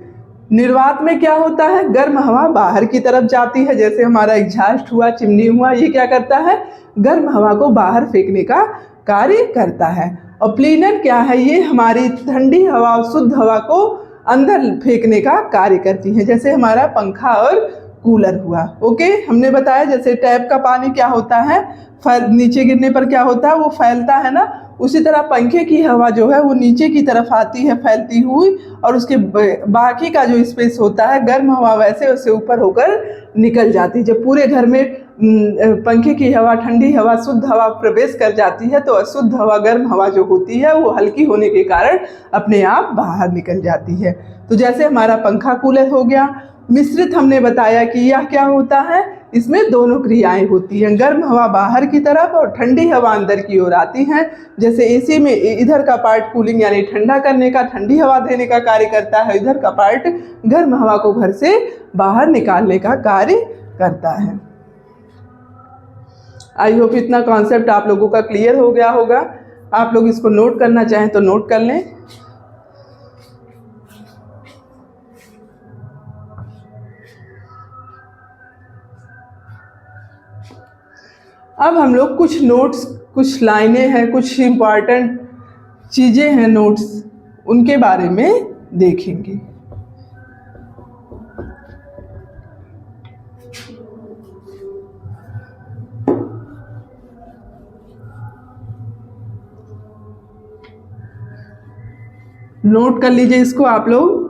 निर्वात में क्या होता है, गर्म हवा बाहर की तरफ जाती है, जैसे हमारा एग्जॉस्ट हुआ, चिमनी हुआ, ये क्या करता है, गर्म हवा को बाहर फेंकने का कार्य करता है। और प्लीनन क्या है, ये हमारी ठंडी हवा और शुद्ध हवा को अंदर फेंकने का कार्य करती है, जैसे हमारा पंखा और कूलर हुआ। ओके, हमने बताया जैसे टैप का पानी क्या होता है, नीचे गिरने पर क्या होता है, वो फैलता है ना, उसी तरह पंखे की हवा जो है वो नीचे की तरफ आती है फैलती हुई, और उसके बाकी का जो स्पेस होता है गर्म हवा वैसे वैसे ऊपर होकर निकल जाती है। जब पूरे घर में पंखे की हवा, ठंडी हवा, शुद्ध हवा प्रवेश कर जाती है तो अशुद्ध हवा, गर्म हवा जो होती है वो हल्की होने के कारण अपने आप बाहर निकल जाती है। तो जैसे हमारा पंखा कूलर हो गया। मिश्रित हमने बताया कि यह क्या होता है, इसमें दोनों क्रियाएं होती हैं, गर्म हवा बाहर की तरफ और ठंडी हवा अंदर की ओर आती हैं। जैसे एसी में इधर का पार्ट कूलिंग यानी ठंडा करने का, ठंडी हवा देने का कार्य करता है, इधर का पार्ट गर्म हवा को घर से बाहर निकालने का कार्य करता है। आई होप इतना कॉन्सेप्ट आप लोगों का क्लियर हो गया होगा। आप लोग इसको नोट करना चाहें तो नोट कर लें। अब हम लोग कुछ नोट्स, कुछ लाइनें हैं, कुछ इम्पॉर्टेंट चीज़ें हैं नोट्स, उनके बारे में देखेंगे। नोट कर लीजिए इसको आप लोग।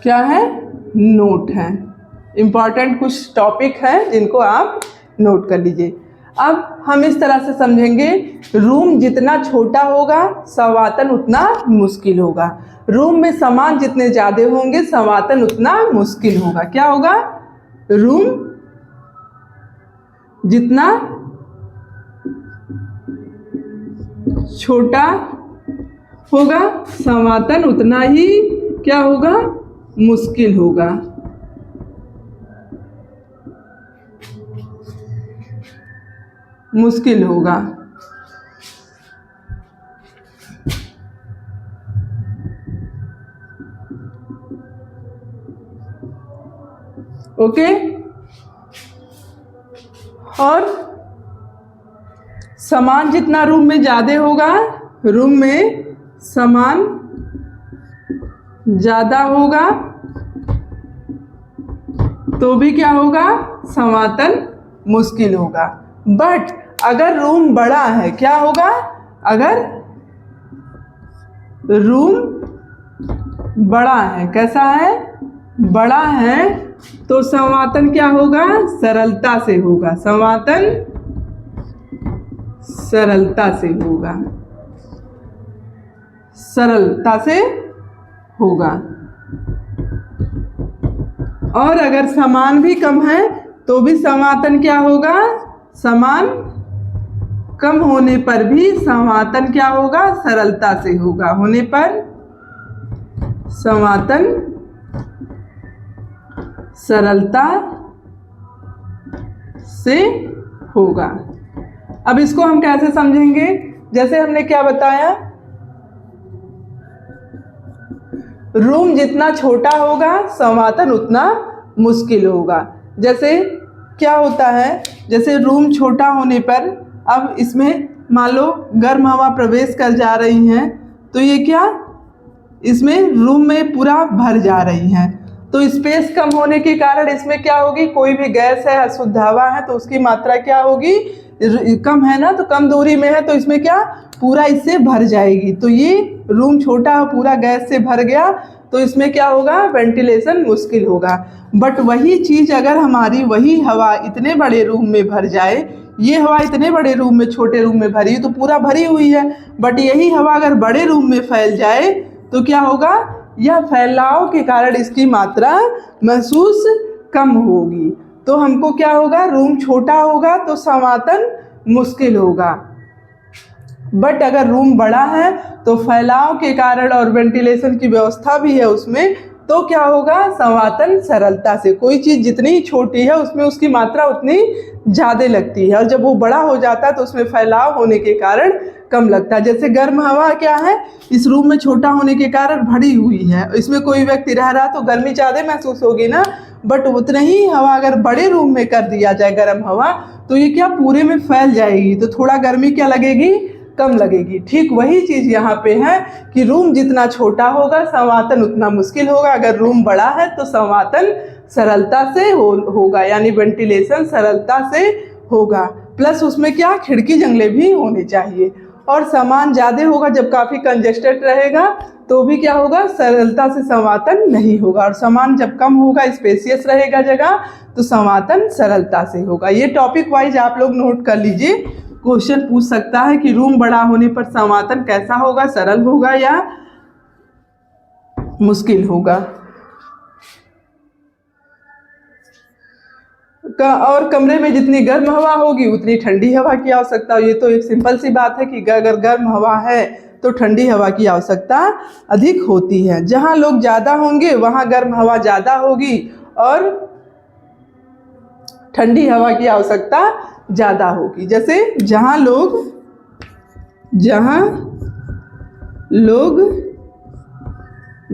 क्या है, नोट है, इम्पॉर्टेंट कुछ टॉपिक है जिनको आप नोट कर लीजिए। अब हम इस तरह से समझेंगे, रूम जितना छोटा होगा संवातन उतना मुश्किल होगा। रूम में सामान जितने ज़्यादा होंगे संवातन उतना मुश्किल होगा। क्या होगा, रूम जितना छोटा होगा संवातन उतना ही क्या होगा, मुश्किल होगा। मुश्किल होगा। ओके, और सामान जितना रूम में ज़्यादा होगा, रूम में सामान ज़्यादा होगा तो भी क्या होगा, संवातन मुश्किल होगा। बट अगर रूम बड़ा है, क्या होगा, अगर रूम बड़ा है, कैसा है, बड़ा है, तो संवातन क्या होगा, सरलता से होगा। संवातन सरलता से होगा, सरलता से होगा। और अगर सामान भी कम है तो भी संवातन क्या होगा, सामान कम होने पर भी संवातन क्या होगा, सरलता से होगा। होने पर संवातन सरलता से होगा। अब इसको हम कैसे समझेंगे, जैसे हमने क्या बताया, रूम जितना छोटा होगा संवातन उतना मुश्किल होगा। जैसे क्या होता है, जैसे रूम छोटा होने पर अब इसमें मान लो गर्म हवा प्रवेश कर जा रही हैं, तो ये क्या, इसमें रूम में पूरा भर जा रही हैं, तो स्पेस कम होने के कारण इसमें क्या होगी, कोई भी गैस है, अशुद्ध हवा है, तो उसकी मात्रा क्या होगी, कम है ना, तो कम दूरी में है, तो इसमें क्या, पूरा इससे भर जाएगी। तो ये रूम छोटा पूरा गैस से भर गया, तो इसमें क्या होगा, वेंटिलेशन मुश्किल होगा। बट वही चीज़ अगर हमारी वही हवा इतने बड़े रूम में भर जाए, ये हवा इतने बड़े रूम में, छोटे रूम में भरी तो पूरा भरी हुई है, बट यही हवा अगर बड़े रूम में फैल जाए तो क्या होगा, यह फैलाव के कारण इसकी मात्रा महसूस कम होगी। तो हमको क्या होगा, रूम छोटा होगा तो समातन मुश्किल होगा। बट अगर रूम बड़ा है तो फैलाव के कारण और वेंटिलेशन की व्यवस्था भी है उसमें, तो क्या होगा, समातन सरलता से। कोई चीज़ जितनी छोटी है उसमें उसकी मात्रा उतनी ज़्यादा लगती है, और जब वो बड़ा हो जाता है तो उसमें फैलाव होने के कारण कम लगता है। जैसे गर्म हवा क्या है, इस रूम में छोटा होने के कारण भरी हुई है, इसमें कोई व्यक्ति रह रहा तो गर्मी ज़्यादा महसूस होगी ना। बट उतनी ही हवा अगर बड़े रूम में कर दिया जाए गर्म हवा, तो ये क्या पूरे में फैल जाएगी, तो थोड़ा गर्मी क्या लगेगी, कम लगेगी। ठीक वही चीज़ यहाँ पे है कि रूम जितना छोटा होगा संवातन उतना मुश्किल होगा, अगर रूम बड़ा है तो संवातन सरलता से होगा, यानी वेंटिलेशन सरलता से होगा। प्लस उसमें क्या, खिड़की जंगले भी होने चाहिए। और सामान ज़्यादा होगा, जब काफ़ी कंजेस्टेड रहेगा तो भी क्या होगा, सरलता से संवातन नहीं होगा। और सामान जब कम होगा, स्पेसियस रहेगा जगह, तो संवातन सरलता से होगा। ये टॉपिक वाइज आप लोग नोट कर लीजिए, क्वेश्चन पूछ सकता है कि रूम बड़ा होने पर संवातन कैसा होगा, सरल होगा या मुश्किल होगा। और कमरे में जितनी गर्म हवा होगी उतनी ठंडी हवा की आवश्यकता। ये तो एक सिंपल सी बात है कि अगर गर्म हवा है तो ठंडी हवा की आवश्यकता अधिक होती है। जहाँ लोग ज़्यादा होंगे वहाँ गर्म हवा ज़्यादा होगी और ठंडी हवा की आवश्यकता ज़्यादा होगी। जैसे जहाँ लोग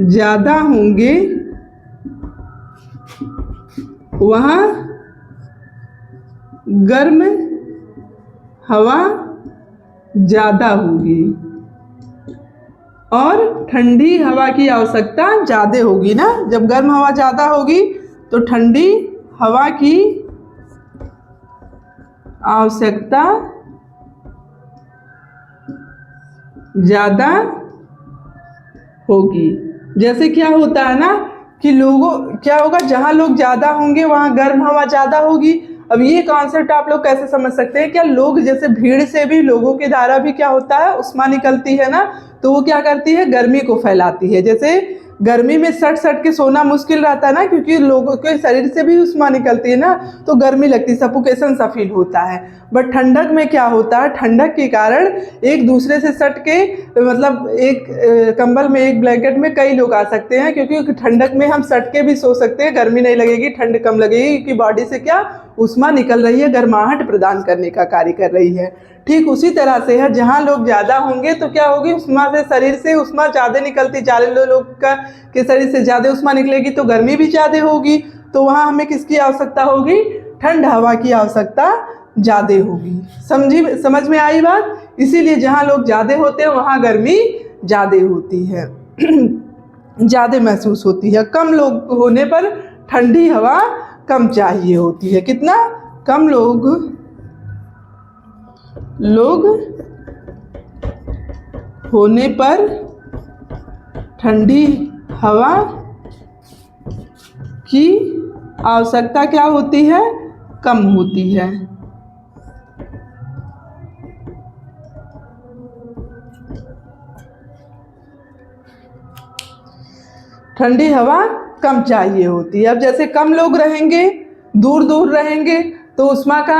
ज़्यादा होंगे वहाँ गर्म हवा ज़्यादा होगी और ठंडी हवा की आवश्यकता ज़्यादा होगी ना। जब गर्म हवा ज़्यादा होगी तो ठंडी हवा की आवश्यकता ज़्यादा होगी। जैसे क्या होता है ना कि क्या होगा, जहाँ लोग ज़्यादा होंगे वहाँ गर्म हवा ज़्यादा होगी। अब ये कॉन्सेप्ट आप लोग कैसे समझ सकते हैं, क्या लोग जैसे भीड़ से भी लोगों के द्वारा भी क्या होता है, उष्मा निकलती है ना, तो वो क्या करती है, गर्मी को फैलाती है। जैसे गर्मी में सट के सोना मुश्किल रहता है ना, क्योंकि लोगों के शरीर से भी उष्मा निकलती है ना, तो गर्मी लगती है, सफोकेशन सा फील होता है। बट ठंडक में क्या होता है, ठंडक के कारण एक दूसरे से सट के, मतलब एक कंबल में, एक ब्लैंकेट में कई लोग आ सकते हैं, क्योंकि ठंडक में हम सट के भी सो सकते हैं, गर्मी नहीं लगेगी, ठंड कम लगेगी, क्योंकि बॉडी से क्या उष्मा निकल रही है, गर्माहट प्रदान करने का कार्य कर रही है। ठीक उसी तरह से है, जहाँ लोग ज़्यादा होंगे तो क्या होगी, उष्मा से, शरीर से उष्मा ज़्यादा निकलती, ज़्यादा लोग के शरीर से ज़्यादा उष्मा निकलेगी तो गर्मी भी ज़्यादा होगी, तो वहाँ हमें किसकी आवश्यकता होगी, ठंड हवा की आवश्यकता ज़्यादा होगी। समझ में आई बात। इसीलिए जहाँ लोग ज़्यादा होते हैं वहाँ गर्मी ज़्यादा होती है ज़्यादा महसूस होती है। कम लोग होने पर ठंडी हवा कम चाहिए होती है। कितना कम लोग होने पर ठंडी हवा की आवश्यकता क्या होती है, कम होती है। ठंडी हवा कम चाहिए होती है। अब जैसे कम लोग रहेंगे, दूर रहेंगे, तो उष्मा का,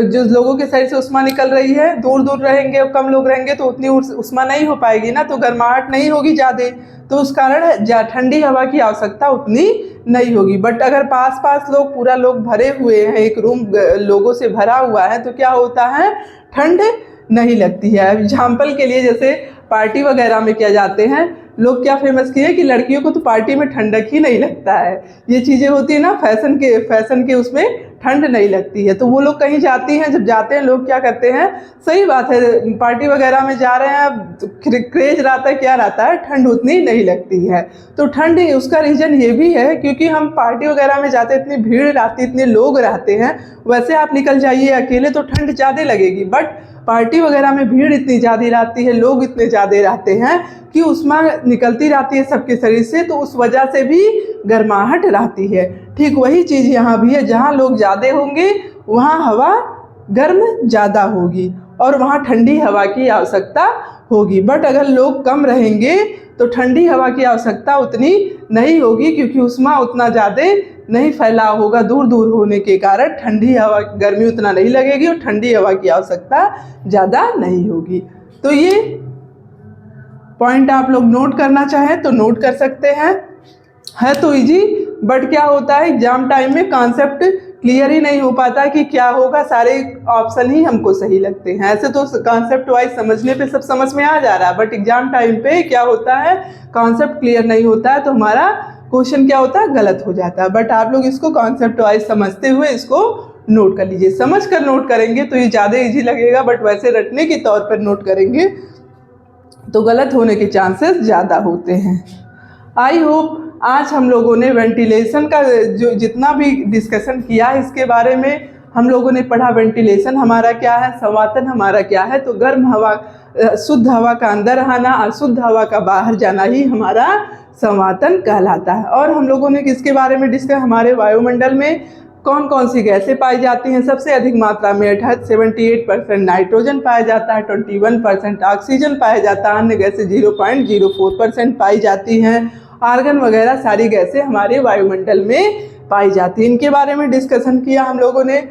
जो लोगों के शरीर से उष्मा निकल रही है, दूर रहेंगे और कम लोग रहेंगे तो उतनी उष्मा नहीं हो पाएगी ना, तो गर्माहट नहीं होगी ज़्यादा, तो उस कारण ठंडी हवा की आवश्यकता उतनी नहीं होगी। बट अगर पास लोग, पूरा लोग भरे हुए हैं, एक रूम लोगों से भरा हुआ है, तो क्या होता है, ठंड नहीं लगती है। एग्जाम्पल के लिए जैसे पार्टी वगैरह में क्या जाते हैं लोग, क्या फेमस किए कि लड़कियों को तो पार्टी में ठंडक ही नहीं लगता है। ये चीज़ें होती है ना, फैशन के उसमें ठंड नहीं लगती है, तो वो लोग कहीं जाती हैं, जब जाते हैं लोग क्या करते हैं, सही बात है, पार्टी वगैरह में जा रहे हैं, तो क्रेज रहता है, क्या रहता है, ठंड उतनी नहीं लगती है। तो ठंड, उसका रीज़न ये भी है क्योंकि हम पार्टी वगैरह में जाते हैं, इतनी भीड़ रहती है, इतने लोग रहते हैं। वैसे आप निकल जाइए अकेले तो ठंड ज़्यादा लगेगी, बट पार्टी वगैरह में भीड़ इतनी ज़्यादा रहती है, लोग इतने ज़्यादा रहते हैं कि ऊष्मा निकलती रहती है सबके शरीर से, तो उस वजह से भी गर्माहट रहती है। ठीक वही चीज़ यहाँ भी है, जहाँ लोग ज़्यादा होंगे वहाँ हवा गर्म ज़्यादा होगी और वहाँ ठंडी हवा की आवश्यकता होगी। बट अगर लोग कम रहेंगे तो ठंडी हवा की आवश्यकता उतनी नहीं होगी, क्योंकि ऊष्मा उतना ज़्यादा नहीं फैलाव होगा दूर दूर होने के कारण ठंडी हवा गर्मी उतना नहीं लगेगी और ठंडी हवा की आवश्यकता ज़्यादा नहीं होगी। तो ये पॉइंट आप लोग नोट करना चाहें तो नोट कर सकते हैं। है तो इजी, बट क्या होता है एग्जाम टाइम में कॉन्सेप्ट क्लियर ही नहीं हो पाता कि क्या होगा, सारे ऑप्शन ही हमको सही लगते हैं। ऐसे तो कॉन्सेप्ट वाइज समझने पे सब समझ में आ जा रहा है, बट एग्जाम टाइम पे क्या होता है कॉन्सेप्ट क्लियर नहीं होता है तो हमारा क्वेश्चन क्या होता है गलत हो जाता है। बट आप लोग इसको कॉन्सेप्ट वाइज समझते हुए इसको नोट कर लीजिए। समझ कर नोट करेंगे तो ये ज़्यादा ईजी लगेगा, बट वैसे रटने के तौर पर नोट करेंगे तो गलत होने के चांसेस ज़्यादा होते हैं। आई होप आज हम लोगों ने वेंटिलेशन का जो जितना भी डिस्कशन किया है इसके बारे में हम लोगों ने पढ़ा। वेंटिलेशन हमारा क्या है, संवातन हमारा क्या है, तो गर्म हवा शुद्ध हवा का अंदर आना और शुद्ध हवा का बाहर जाना ही हमारा संवातन कहलाता है। और हम लोगों ने किसके बारे में डिस्कस, हमारे वायुमंडल में कौन कौन सी गैसें पाई जाती हैं। सबसे अधिक मात्रा में 78% नाइट्रोजन पाया जाता है, 21% ऑक्सीजन पाया जाता है, अन्य गैसें 0.04% पाई जाती हैं। आर्गन वगैरह सारी गैसें हमारे वायुमंडल में पाई जाती हैं। इनके बारे में डिस्कशन किया हम लोगों ने।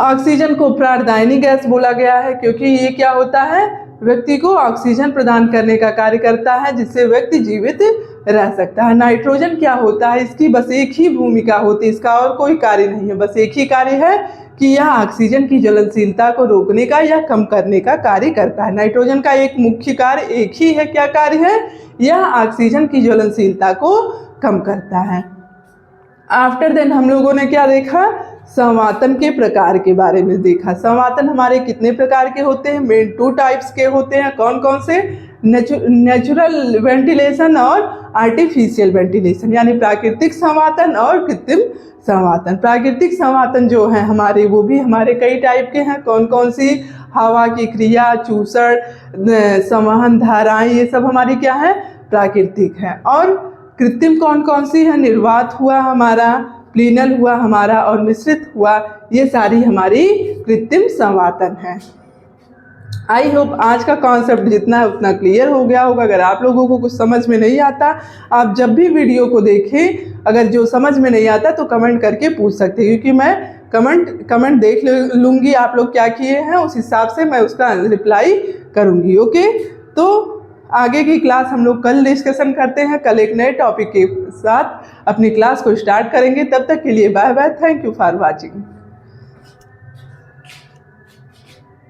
ऑक्सीजन को प्राणदायिनी गैस बोला गया है क्योंकि ये क्या होता है व्यक्ति को ऑक्सीजन प्रदान करने का कार्य करता है जिससे व्यक्ति जीवित रह सकता है। नाइट्रोजन क्या होता है, इसकी बस एक ही भूमिका होती है, इसका और कोई कार्य नहीं है, बस एक ही कार्य है कि यह ऑक्सीजन की ज्वलनशीलता को रोकने का या कम करने का कार्य करता है। नाइट्रोजन का एक मुख्य कार्य एक ही है, क्या कार्य है, यह ऑक्सीजन की ज्वलनशीलता को कम करता है। आफ्टर देन हम लोगों ने क्या देखा, संवातन के प्रकार के बारे में देखा। संवातन हमारे कितने प्रकार के होते हैं, मेन 2 टाइप्स के होते हैं। कौन कौन से, नेचुरल वेंटिलेशन और आर्टिफिशियल वेंटिलेशन, यानी प्राकृतिक संवातन और कृत्रिम संवातन। प्राकृतिक संवातन जो है हमारे वो भी हमारे कई टाइप के हैं। कौन कौन सी, हवा की क्रिया, चूसण, संवहन धाराएं, ये सब हमारी क्या है प्राकृतिक है। और कृत्रिम कौन कौन सी है, निर्वात हुआ हमारा, प्लीनल हुआ हमारा और मिश्रित हुआ, ये सारी हमारी कृत्रिम संवातन है। आई होप आज का कॉन्सेप्ट जितना है उतना क्लियर हो गया होगा। अगर आप लोगों को कुछ समझ में नहीं आता, आप जब भी वीडियो को देखें अगर जो समझ में नहीं आता तो कमेंट करके पूछ सकते हैं, क्योंकि मैं कमेंट देख लूँगी आप लोग क्या किए हैं, उस हिसाब से मैं उसका रिप्लाई करूँगी। ओके, तो आगे की क्लास हम लोग कल डिस्कशन करते हैं। कल एक नए टॉपिक के साथ अपनी क्लास को स्टार्ट करेंगे। तब तक के लिए bye bye, thank you for watching.